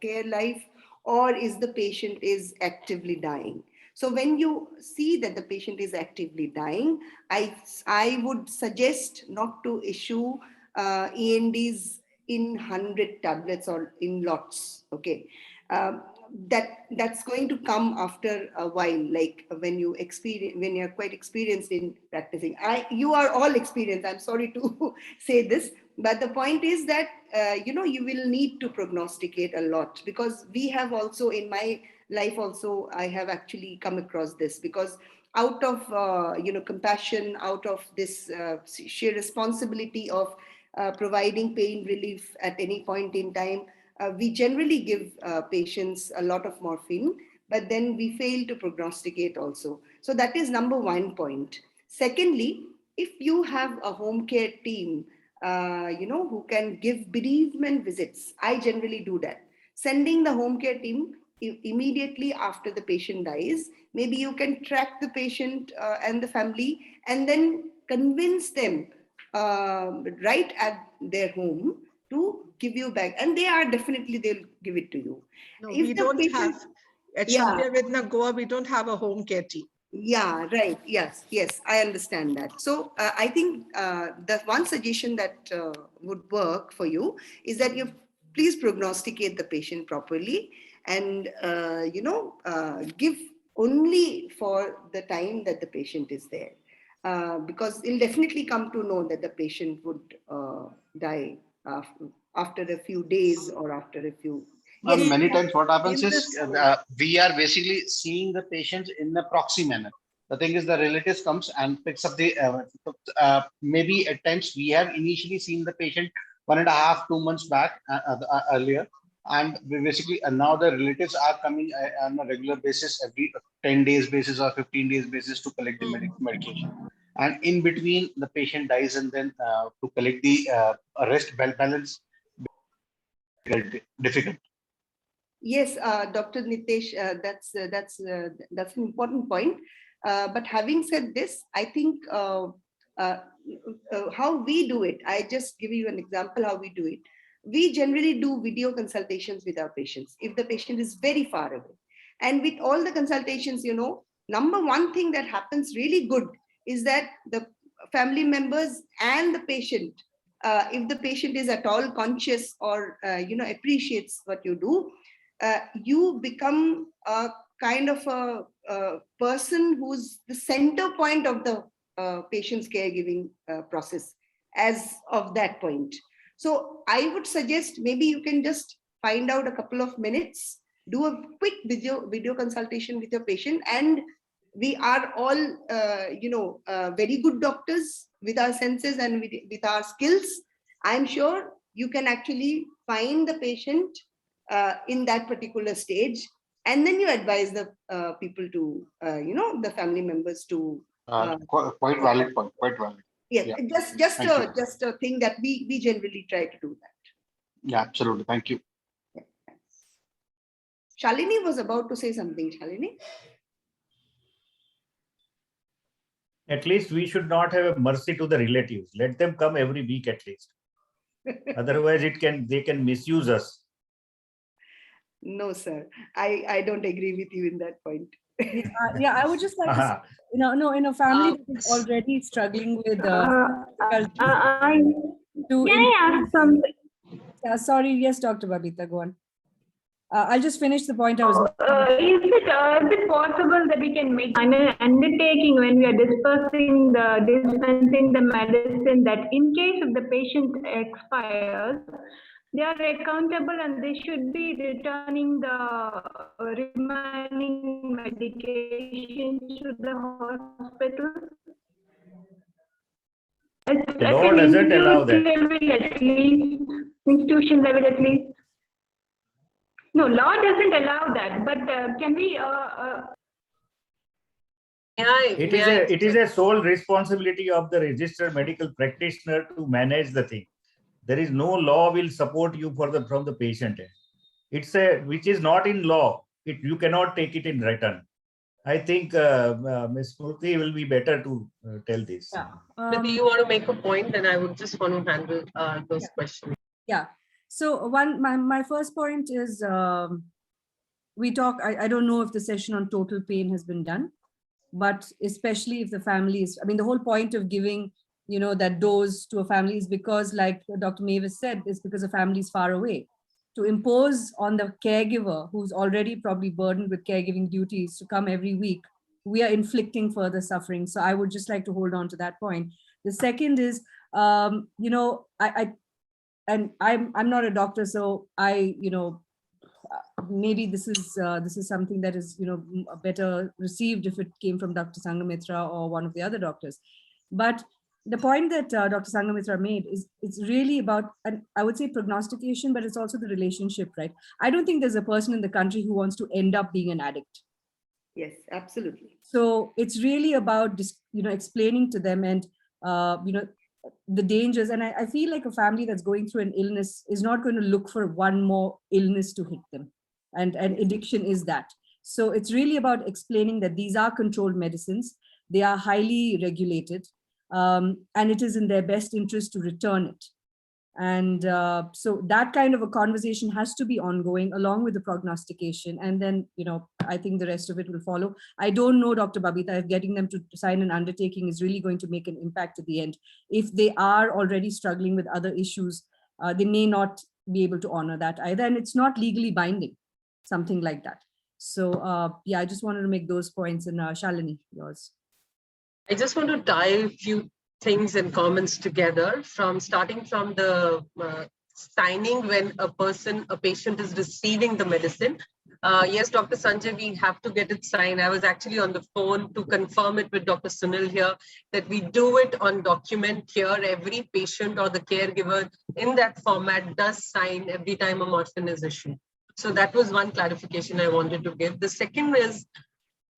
care life, or is the patient is actively dying. So when you see that the patient is actively dying, I would suggest not to issue ENDs in 100 tablets or in lots. Okay. That's going to come after a while, like when you're quite experienced in practicing. You are all experienced, I'm sorry to say this, but the point is that you will need to prognosticate a lot, because we have also, in my life also, I have actually come across this, because out of compassion, out of this sheer responsibility of providing pain relief at any point in time, we generally give patients a lot of morphine, but then we fail to prognosticate also. So that is number 1 point. Secondly, if you have a home care team, who can give bereavement visits, I generally do that. Sending the home care team immediately after the patient dies, maybe you can track the patient and the family, and then convince them right at their home to give you back, and they'll give it to you. No, If we the don't patient- have, at Yeah. Shandya Vedna Goa, we don't have a home care team. Yeah, right. Yes, I understand that. So I think the one suggestion that would work for you is that you please prognosticate the patient properly, and give only for the time that the patient is there, because you'll definitely come to know that the patient would die after a few days or after a few. Ma'am, Yes. many times what happens In is this- we are basically seeing the patients in a proxy manner. The thing is, the relatives comes and picks up the maybe at times we have initially seen the patient 1.5 to 2 months back earlier, and we basically now the relatives are coming on a regular basis, every 10 days basis or 15 days basis, to collect the medication. And in between, the patient dies, and then to collect the rest balance difficult. Yes, Dr. Nitesh, that's an important point. But having said this, I think how we do it, I just give you an example how we do it. We generally do video consultations with our patients if the patient is very far away. And with all the consultations, number one thing that happens really good is that the family members and the patient, if the patient is at all conscious or appreciates what you do, you become a kind of a person who's the center point of the patient's caregiving process as of that point. So I would suggest maybe you can just find out a couple of minutes, do a quick video consultation with your patient, and we are all very good doctors with our senses and with our skills. I'm sure you can actually find the patient in that particular stage, and then you advise the people to the family members to Quite valid point. Quite valid. yeah. Just a thing that we generally try to do that. Yeah, absolutely. Thank you. Yeah. Shalini was about to say something. Shalini. At least we should not have a mercy to the relatives. Let them come every week at least. Otherwise, they can misuse us. No, sir. I don't agree with you in that point. Yeah, I would just like to say No, in a family that is already struggling with difficulties to Can I ask something? sorry, yes, Dr. Babita, go on. I'll just finish the point I was. Is it possible that we can make an undertaking when we are dispensing the medicine, that in case if the patient expires, they are accountable and they should be returning the remaining medication to the hospital? Law doesn't allow that. Institution level at least. No, law doesn't allow that, but can we? It is a sole responsibility of the registered medical practitioner to manage the thing. There is no law will support you from the patient. It's which is not in law. You cannot take it in return. I think Ms. Smriti will be better to tell this. Yeah. But do you want to make a point? Then I would just want to handle those questions. Yeah. So my first point is we talk. I don't know if the session on total pain has been done, but especially if the family is. I mean, the whole point of giving that dose to a family is because, like Dr. Mavis said, is because the family is far away. To impose on the caregiver, who's already probably burdened with caregiving duties, to come every week, we are inflicting further suffering. So I would just like to hold on to that point. The second is, and I'm not a doctor, so maybe this is something that is better received if it came from Dr. Sangamitra or one of the other doctors. But the point that Dr. Sangamitra made is it's really about, and I would say prognostication, but it's also the relationship, right? I don't think there's a person in the country who wants to end up being an addict. Yes, absolutely. So it's really about explaining to them and the dangers. And I feel like a family that's going through an illness is not going to look for one more illness to hit them. And addiction is that. So it's really about explaining that these are controlled medicines. They are highly regulated. And it is in their best interest to return it. And so that kind of a conversation has to be ongoing along with the prognostication. And then, I think the rest of it will follow. I don't know, Dr. Babita, if getting them to sign an undertaking is really going to make an impact at the end. If they are already struggling with other issues, they may not be able to honor that either. And it's not legally binding, something like that. So I just wanted to make those points. And Shalini, yours. I just want to tie a few things and comments together starting from the signing when a patient is receiving the medicine. Yes, Dr. Sanjay, we have to get it signed. I was actually on the phone to confirm it with Dr. Sunil here, that we do it on document here. Every patient or the caregiver in that format does sign every time a morphine is issued. So that was one clarification I wanted to give. The second is,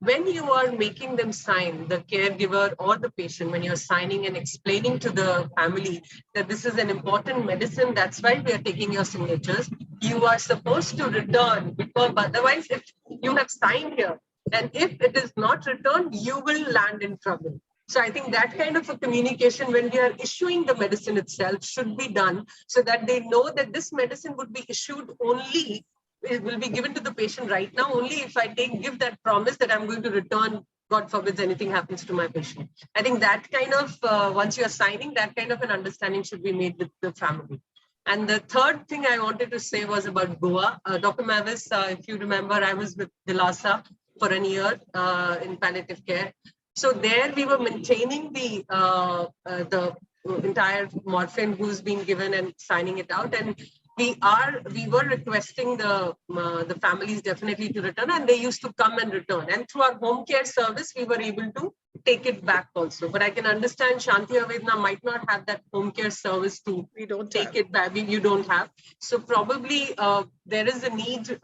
when you are making them sign, the caregiver or the patient, when you're signing and explaining to the family that this is an important medicine, that's why we are taking your signatures, you are supposed to return, because otherwise if you have signed here and if it is not returned, you will land in trouble. So I think that kind of a communication when we are issuing the medicine itself should be done so that they know that this medicine would be issued only, it will be given to the patient right now only if I give that promise that I'm going to return, God forbid anything happens to my patient. I think that kind of, once you're signing, that kind of an understanding should be made with the family. And the third thing I wanted to say was about Goa. Dr. Mavis, if you remember, I was with Dilasa for a year in palliative care. So there we were maintaining the entire morphine who's being given and signing it out. And we were requesting the families definitely to return, and they used to come and return. And through our home care service, we were able to take it back also. But I can understand Shanti Avedna might not have that home care service to take it back. You don't have. So probably there is a need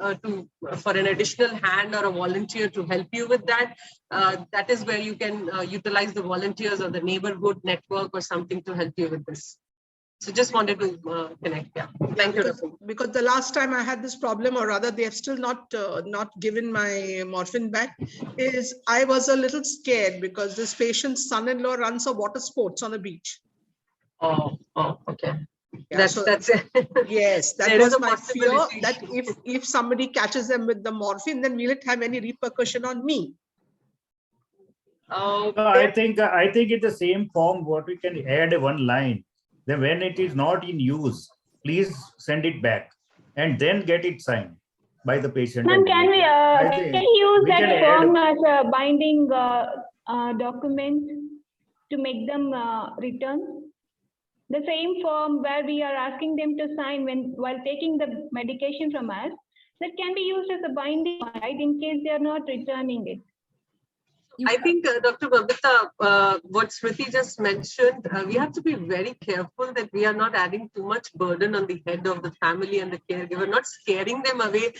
for an additional hand or a volunteer to help you with that. That is where you can utilize the volunteers or the neighborhood network or something to help you with this. So just wanted to connect. Yeah, thank you. Because the last time I had this problem, or rather they have still not given my morphine back, is I was a little scared because this patient's son-in-law runs a water sports on the beach. Oh, okay. Yeah, that's it. Yes, that was my fear, that if somebody catches them with the morphine, then will it have any repercussion on me? No, I think it's the same form. What we can add one line. Then when it is not in use, please send it back and then get it signed by the patient. Ma'am, and can we I think use we can that add- form as a binding document to make them return? The same form where we are asking them to sign while taking the medication from us, that can be used as a binding, right, in case they are not returning it. You I think, Dr. Babita, what Smriti just mentioned, we have to be very careful that we are not adding too much burden on the head of the family and the caregiver, not scaring them away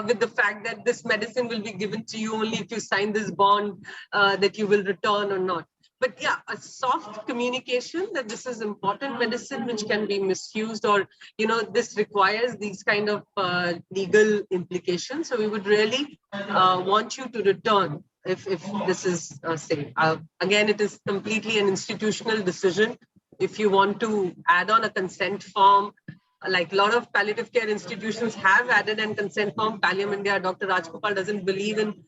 with the fact that this medicine will be given to you only if you sign this bond that you will return or not. But yeah, a soft communication that this is important medicine which can be misused, or, you know, this requires these kind of legal implications. So we would really want you to return if this is safe. Again, it is completely an institutional decision. If you want to add on a consent form, like a lot of palliative care institutions have added a consent form. Pallium India, Dr. Rajgopal doesn't believe in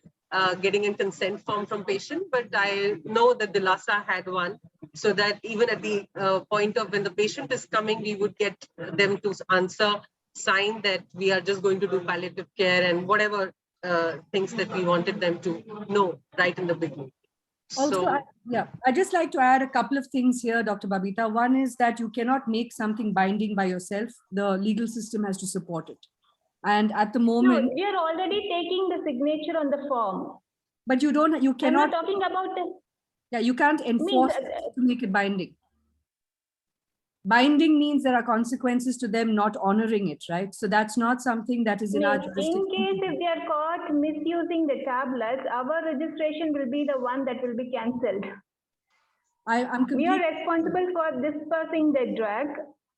getting a consent form from patient, but I know that Dilasa had one, so that even at the point of when the patient is coming, we would get them to answer, sign that we are just going to do palliative care and whatever things that we wanted them to know right in the beginning. Also, I'd just like to add a couple of things here, Dr. Babita. One is that you cannot make something binding by yourself. The legal system has to support it. And at the moment, No, we are already taking the signature on the form. but you I'm not cannot, talking about the. yeah, you can't enforce it to make it binding. Binding means there are consequences to them not honoring it, right? So that's not something that is in our jurisdiction. In case if they are caught misusing the tablets, our registration will be the one that will be cancelled. I'm We are completely, responsible for dispersing the drug,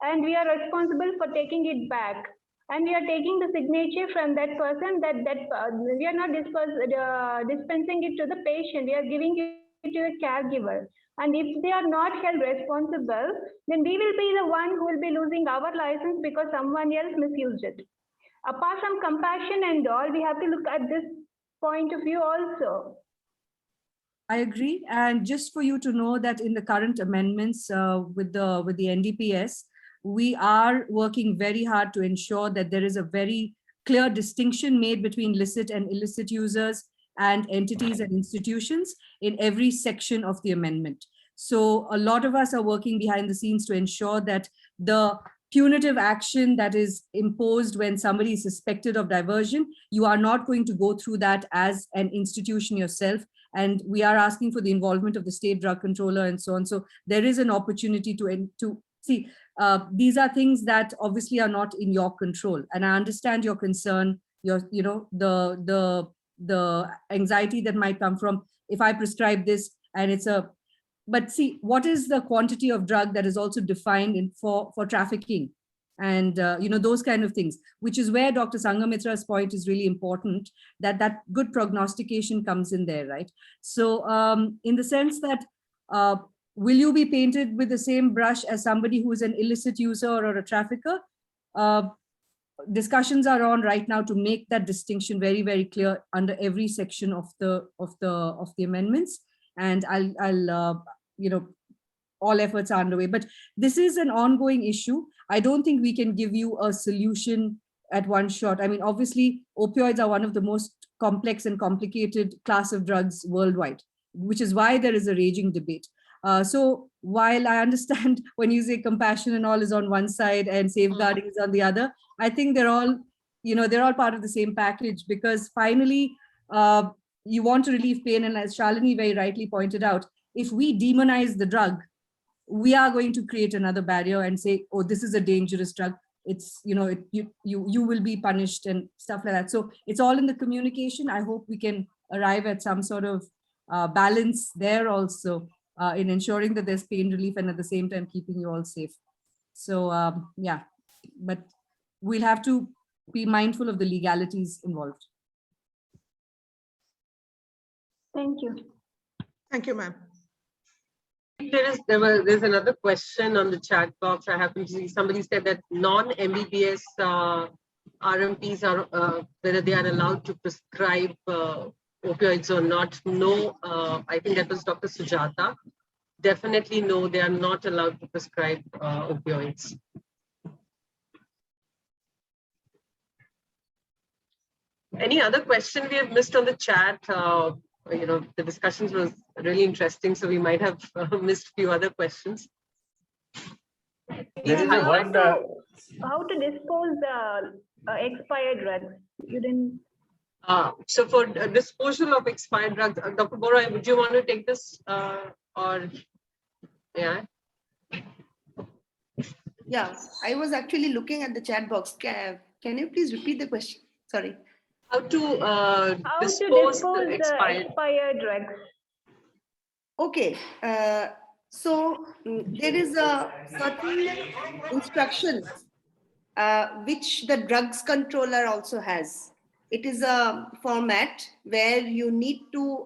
and we are responsible for taking it back. And we are taking the signature from that person that we are not dispensing it to the patient. We are giving it to a caregiver. And if they are not held responsible, then we will be the one who will be losing our license because someone else misused it. Apart from compassion and all, we have to look at this point of view also. I agree. And just for you to know that in the current amendments with the NDPS, we are working very hard to ensure that there is a very clear distinction made between licit and illicit users and entities and institutions in every section of the amendment. So a lot of us are working behind the scenes to ensure that the punitive action that is imposed when somebody is suspected of diversion, you are not going to go through that as an institution yourself. And we are asking for the involvement of the state drug controller and so on. So there is an opportunity to see, these are things that obviously are not in your control. And I understand your concern, the anxiety that might come from, if I prescribe this and it's but see, what is the quantity of drug that is also defined for trafficking and those kind of things, which is where Dr. Sangamitra's point is really important, that good prognostication comes in there, right? So in the sense that will you be painted with the same brush as somebody who is an illicit user or a trafficker? Discussions are on right now to make that distinction very, very clear under every section of the amendments. And I'll all efforts are underway. But this is an ongoing issue. I don't think we can give you a solution at one shot. I mean, obviously, opioids are one of the most complex and complicated class of drugs worldwide, which is why there is a raging debate. So while I understand when you say compassion and all is on one side and safeguarding is on the other, I think they're all part of the same package, because finally, you want to relieve pain. And as Shalini very rightly pointed out, if we demonize the drug, we are going to create another barrier and say, oh, this is a dangerous drug. It's, you will be punished and stuff like that. So it's all in the communication. I hope we can arrive at some sort of balance there also in ensuring that there's pain relief and at the same time keeping you all safe. So yeah, but we'll have to be mindful of the legalities involved. Thank you. Thank you, ma'am. There's another question on the chat box. I happen to see somebody said that non-MBBS RMPs are whether they are allowed to prescribe opioids or not. No, I think that was Dr. Sujata. Definitely no, they are not allowed to prescribe opioids. Any other question we have missed on the chat? The discussions was really interesting, so we might have missed a few other questions. There is a one. How to dispose the expired drugs? You didn't. So for disposal of expired drugs, Dr. Bora, would you want to take this or yeah? Yeah, I was actually looking at the chat box. Can you please repeat the question? Sorry. How to How to dispose dispose the expired? expired drugs? Okay, so there is a certain instructions which the drugs controller also has. It is a format where you need to,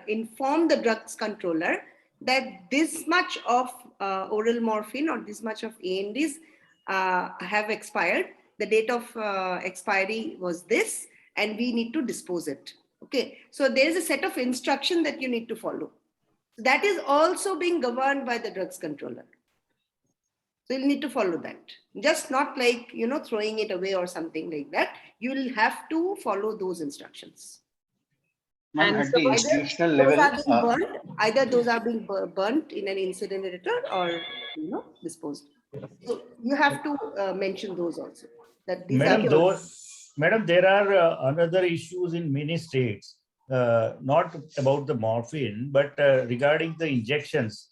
inform the drugs controller that this much of oral morphine or this much of ANDs have expired. The date of expiry was this, and we need to dispose it. Okay, so there is a set of instruction that you need to follow. That is also being governed by the drugs controller. So you'll need to follow that. Just not like, throwing it away or something like that. You will have to follow those instructions. And at the institutional level, either those are being burnt in an incinerator or, disposed. So you have to mention those also. That these Madam, there are another issues in many states, not about the morphine, but regarding the injections,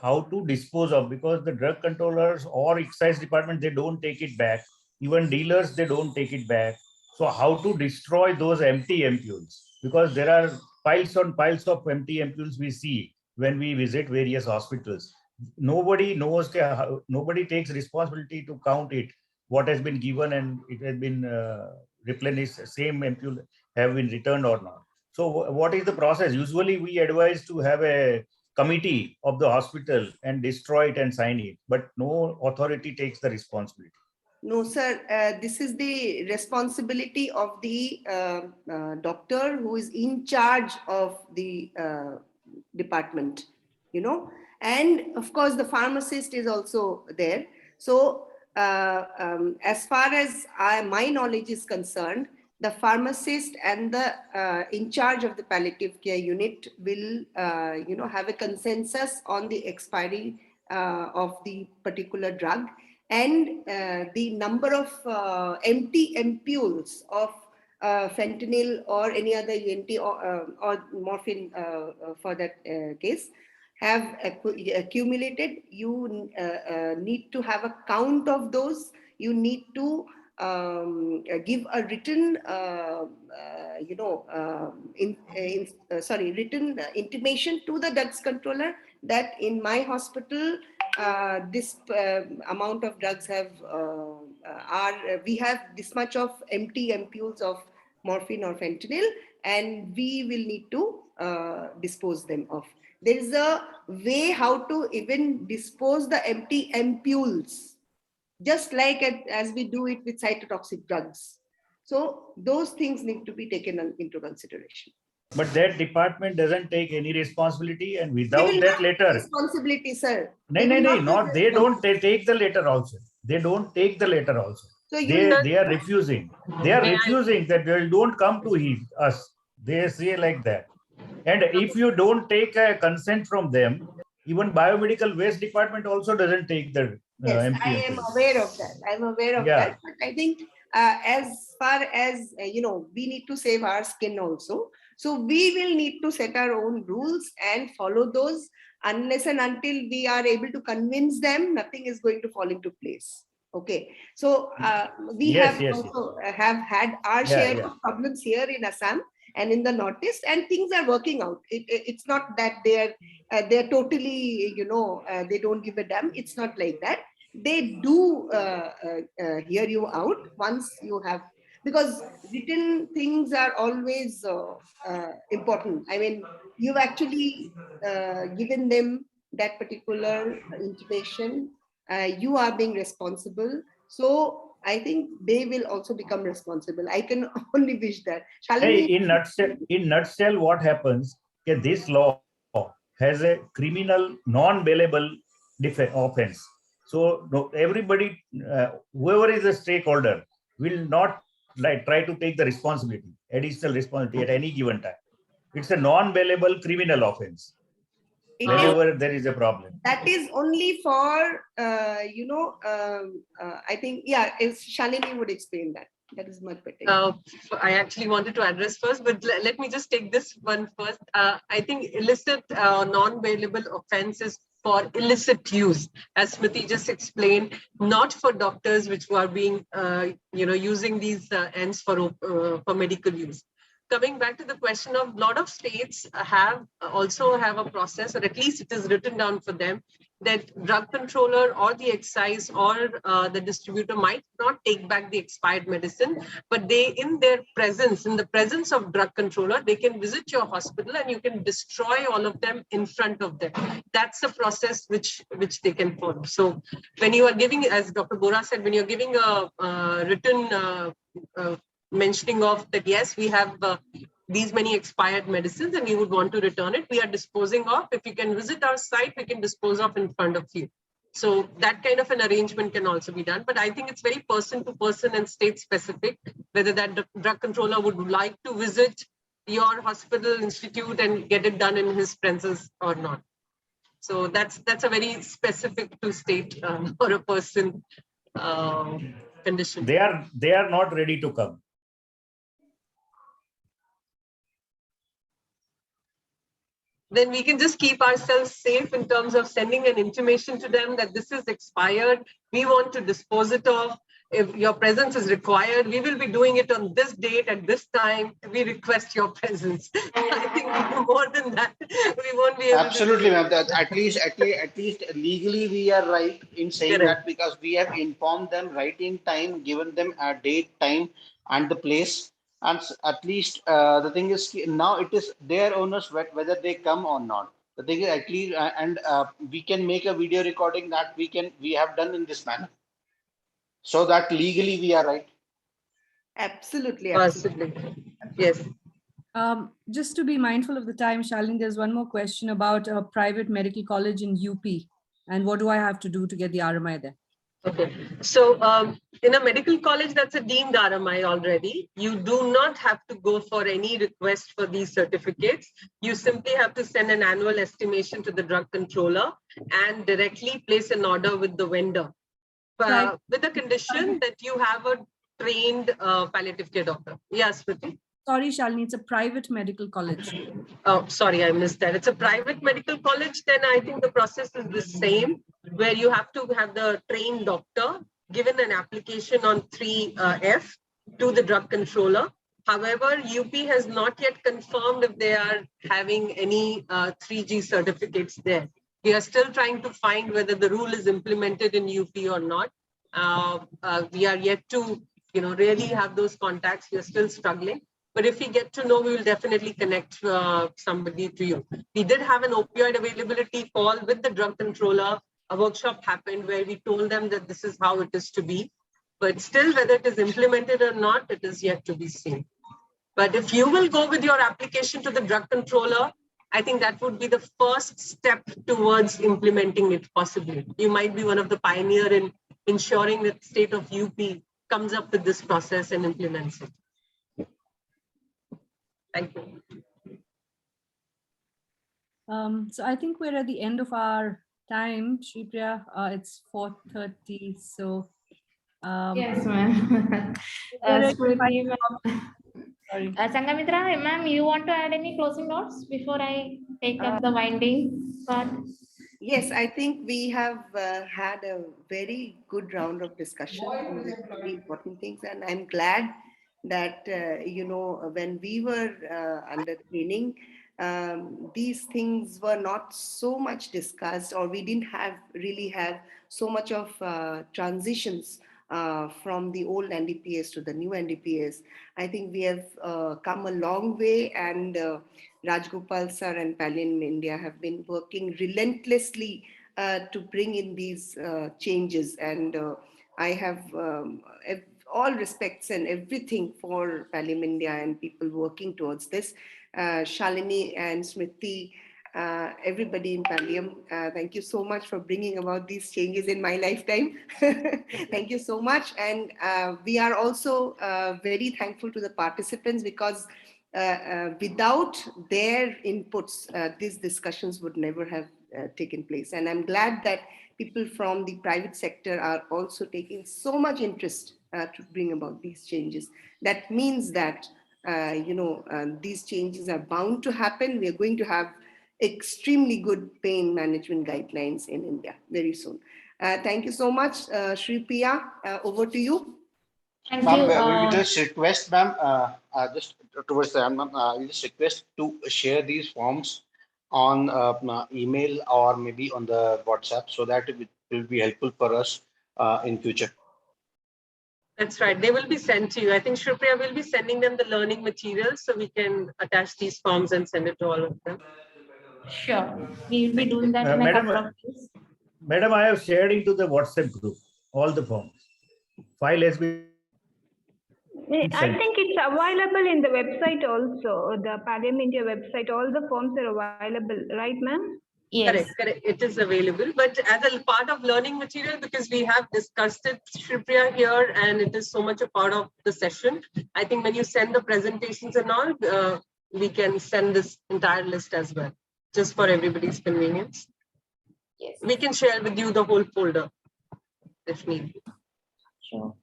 how to dispose of, because the drug controllers or excise department, they don't take it back. Even dealers, they don't take it back. So how to destroy those empty ampoules? Because there are piles on piles of empty ampoules we see when we visit various hospitals. Nobody knows, nobody takes responsibility to count it, what has been given and it has been replenished, same ampule have been returned or not. So what is the process? Usually we advise to have a committee of the hospital and destroy it and sign it, but no authority takes the responsibility. No, sir, this is the responsibility of the doctor who is in charge of the department, and of course the pharmacist is also there. So as far as my knowledge is concerned, the pharmacist and the in charge of the palliative care unit will, have a consensus on the expiry of the particular drug and the number of empty ampoules of fentanyl or any other ENT or morphine for that case have accumulated. You need to have a count of those. You need to give a written, written intimation to the drugs controller that in my hospital, this amount of drugs we have this much of empty ampoules of morphine or fentanyl, and we will need to dispose them of. There is a way how to even dispose the empty ampoules, just like as we do it with cytotoxic drugs. So those things need to be taken into consideration. But that department doesn't take any responsibility, and without that letter, responsibility, sir. They don't take the letter also. They don't take the letter also. So they are refusing. They are refusing that they don't come to us. They say like that. And if you don't take a consent from them, even biomedical waste department also doesn't take the yes, I am aware of that. I'm aware of that. But I think as far as, we need to save our skin also. So we will need to set our own rules and follow those. Unless and until we are able to convince them, nothing is going to fall into place. Okay. So we have had our share of problems here in Assam and in the Northeast, and things are working out. It's not that they're totally, they don't give a damn. It's not like that. They do hear you out once you have, because written things are always important. I mean, you've actually given them that particular intimation. You are being responsible. So I think they will also become responsible. I can only wish that. Hey, Shalini, in nutshell, what happens? This law has a criminal non-bailable offense. So no, everybody, whoever is a stakeholder, will not try to take the responsibility, additional responsibility at any given time. It's a non-bailable criminal offense it is, whenever there is a problem. that is only for, I think, yeah, Shalini would explain that. That is much better. I actually wanted to address first, but let me just take this one first. I think illicit non-bailable offense is for illicit use, as Smriti just explained, not for doctors which are being, using these ends for medical use. Coming back to the question of, a lot of states also have a process, or at least it is written down for them, that drug controller or the excise or the distributor might not take back the expired medicine, but they, in the presence of drug controller, they can visit your hospital and you can destroy all of them in front of them. That's a process which they can follow. So when you are giving, as Dr. Bora said, when you're giving a written mentioning of that, yes, we have these many expired medicines and we would want to return it, we are disposing of. If you can visit our site, we can dispose of in front of you. So that kind of an arrangement can also be done. But I think it's very person to person and state specific, whether that drug controller would like to visit your hospital institute and get it done in his presence or not. So that's a very specific to state or a person condition. They are not ready to come. Then we can just keep ourselves safe in terms of sending an intimation to them that this is expired, we want to dispose it of. If your presence is required, we will be doing it on this date at this time. We request your presence. I think more than that, we won't be able Absolutely, to. ma'am. At least legally we are right in saying Correct. that, because we have informed them right in time, given them a date, time, and the place. And at least the thing is, now it is their owners whether they come or not. The thing is, at least, and we can make a video recording that we have done in this manner, so that legally we are right. Absolutely. Possibly. Yes. Just to be mindful of the time, Shalini, there's one more question about a private medical college in UP. And what do I have to do to get the RMI there? Okay, so in a medical college, that's a deemed RMI already. You do not have to go for any request for these certificates. You simply have to send an annual estimation to the drug controller and directly place an order with the vendor, with the condition that you have a trained palliative care doctor. Yes, Smriti? Sorry, Shalini, it's a private medical college. Oh, sorry, I missed that. It's a private medical college. Then I think the process is the same, where you have to have the trained doctor given an application on 3F to the drug controller. However, UP has not yet confirmed if they are having any 3G certificates there. We are still trying to find whether the rule is implemented in UP or not. We are yet to, really have those contacts. We are still struggling. But if we get to know, we will definitely connect somebody to you. We did have an opioid availability call with the drug controller. A workshop happened where we told them that this is how it is to be. But still, whether it is implemented or not, it is yet to be seen. But if you will go with your application to the drug controller, I think that would be the first step towards implementing it possibly. You might be one of the pioneers in ensuring that the state of UP comes up with this process and implements it. Thank you. So I think we're at the end of our time, Shripriya. It's 4:30. So Yes, ma'am. Smriti, sorry. Sanghamitra, ma'am, you want to add any closing notes before I take up the winding part? Yes, I think we have had a very good round of discussion on these very important things, and I'm glad that when we were under training, these things were not so much discussed, or we didn't really have so much of transitions from the old NDPS to the new NDPS. I think we have come a long way, and Rajgopal sir and Pallium India have been working relentlessly to bring in these changes. And I have all respects and everything for Pallium India and people working towards this. Shalini and Smriti, everybody in Pallium, thank you so much for bringing about these changes in my lifetime. Thank you so much. And we are also very thankful to the participants, because without their inputs, these discussions would never have taken place. And I'm glad that people from the private sector are also taking so much interest to bring about these changes. That means that, these changes are bound to happen. We are going to have extremely good pain management guidelines in India very soon. Thank you so much. Shri Priya, over to you. Thank Ma'am, you. we just request, ma'am, just towards the end, ma'am, we just request to share these forms on email or maybe on the WhatsApp, so that it will be helpful for us in future. That's right. They will be sent to you. I think Shripriya will be sending them the learning materials, so we can attach these forms and send it to all of them. Sure, we will be doing that in a Madam, couple of days. Madam, I have shared into the WhatsApp group all the forms. File has been I sent. think it's available in the website also, the Pallium India website. All the forms are available, right, ma'am? Yes. Correct. It is available, but as a part of learning material, because we have discussed it, Shripriya, here, and it is so much a part of the session. I think when you send the presentations and all, we can send this entire list as well, just for everybody's convenience. Yes. We can share with you the whole folder if need be. Sure.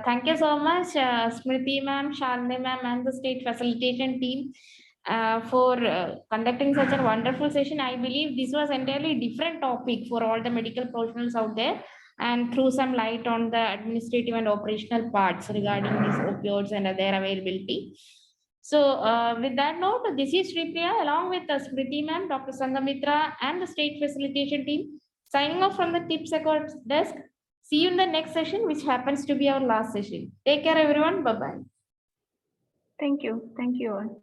Thank you so much, Smriti ma'am, Shalini ma'am, and the state facilitation team for conducting such a wonderful session. I believe this was entirely different topic for all the medical professionals out there, and threw some light on the administrative and operational parts regarding these opioids and their availability. So with that note, this is Shripriya along with Smriti ma'am, Dr. Sangamitra, and the state facilitation team, signing off from the Tips Records desk. See you in the next session, which happens to be our last session. Take care, everyone. Bye-bye. Thank you. Thank you all.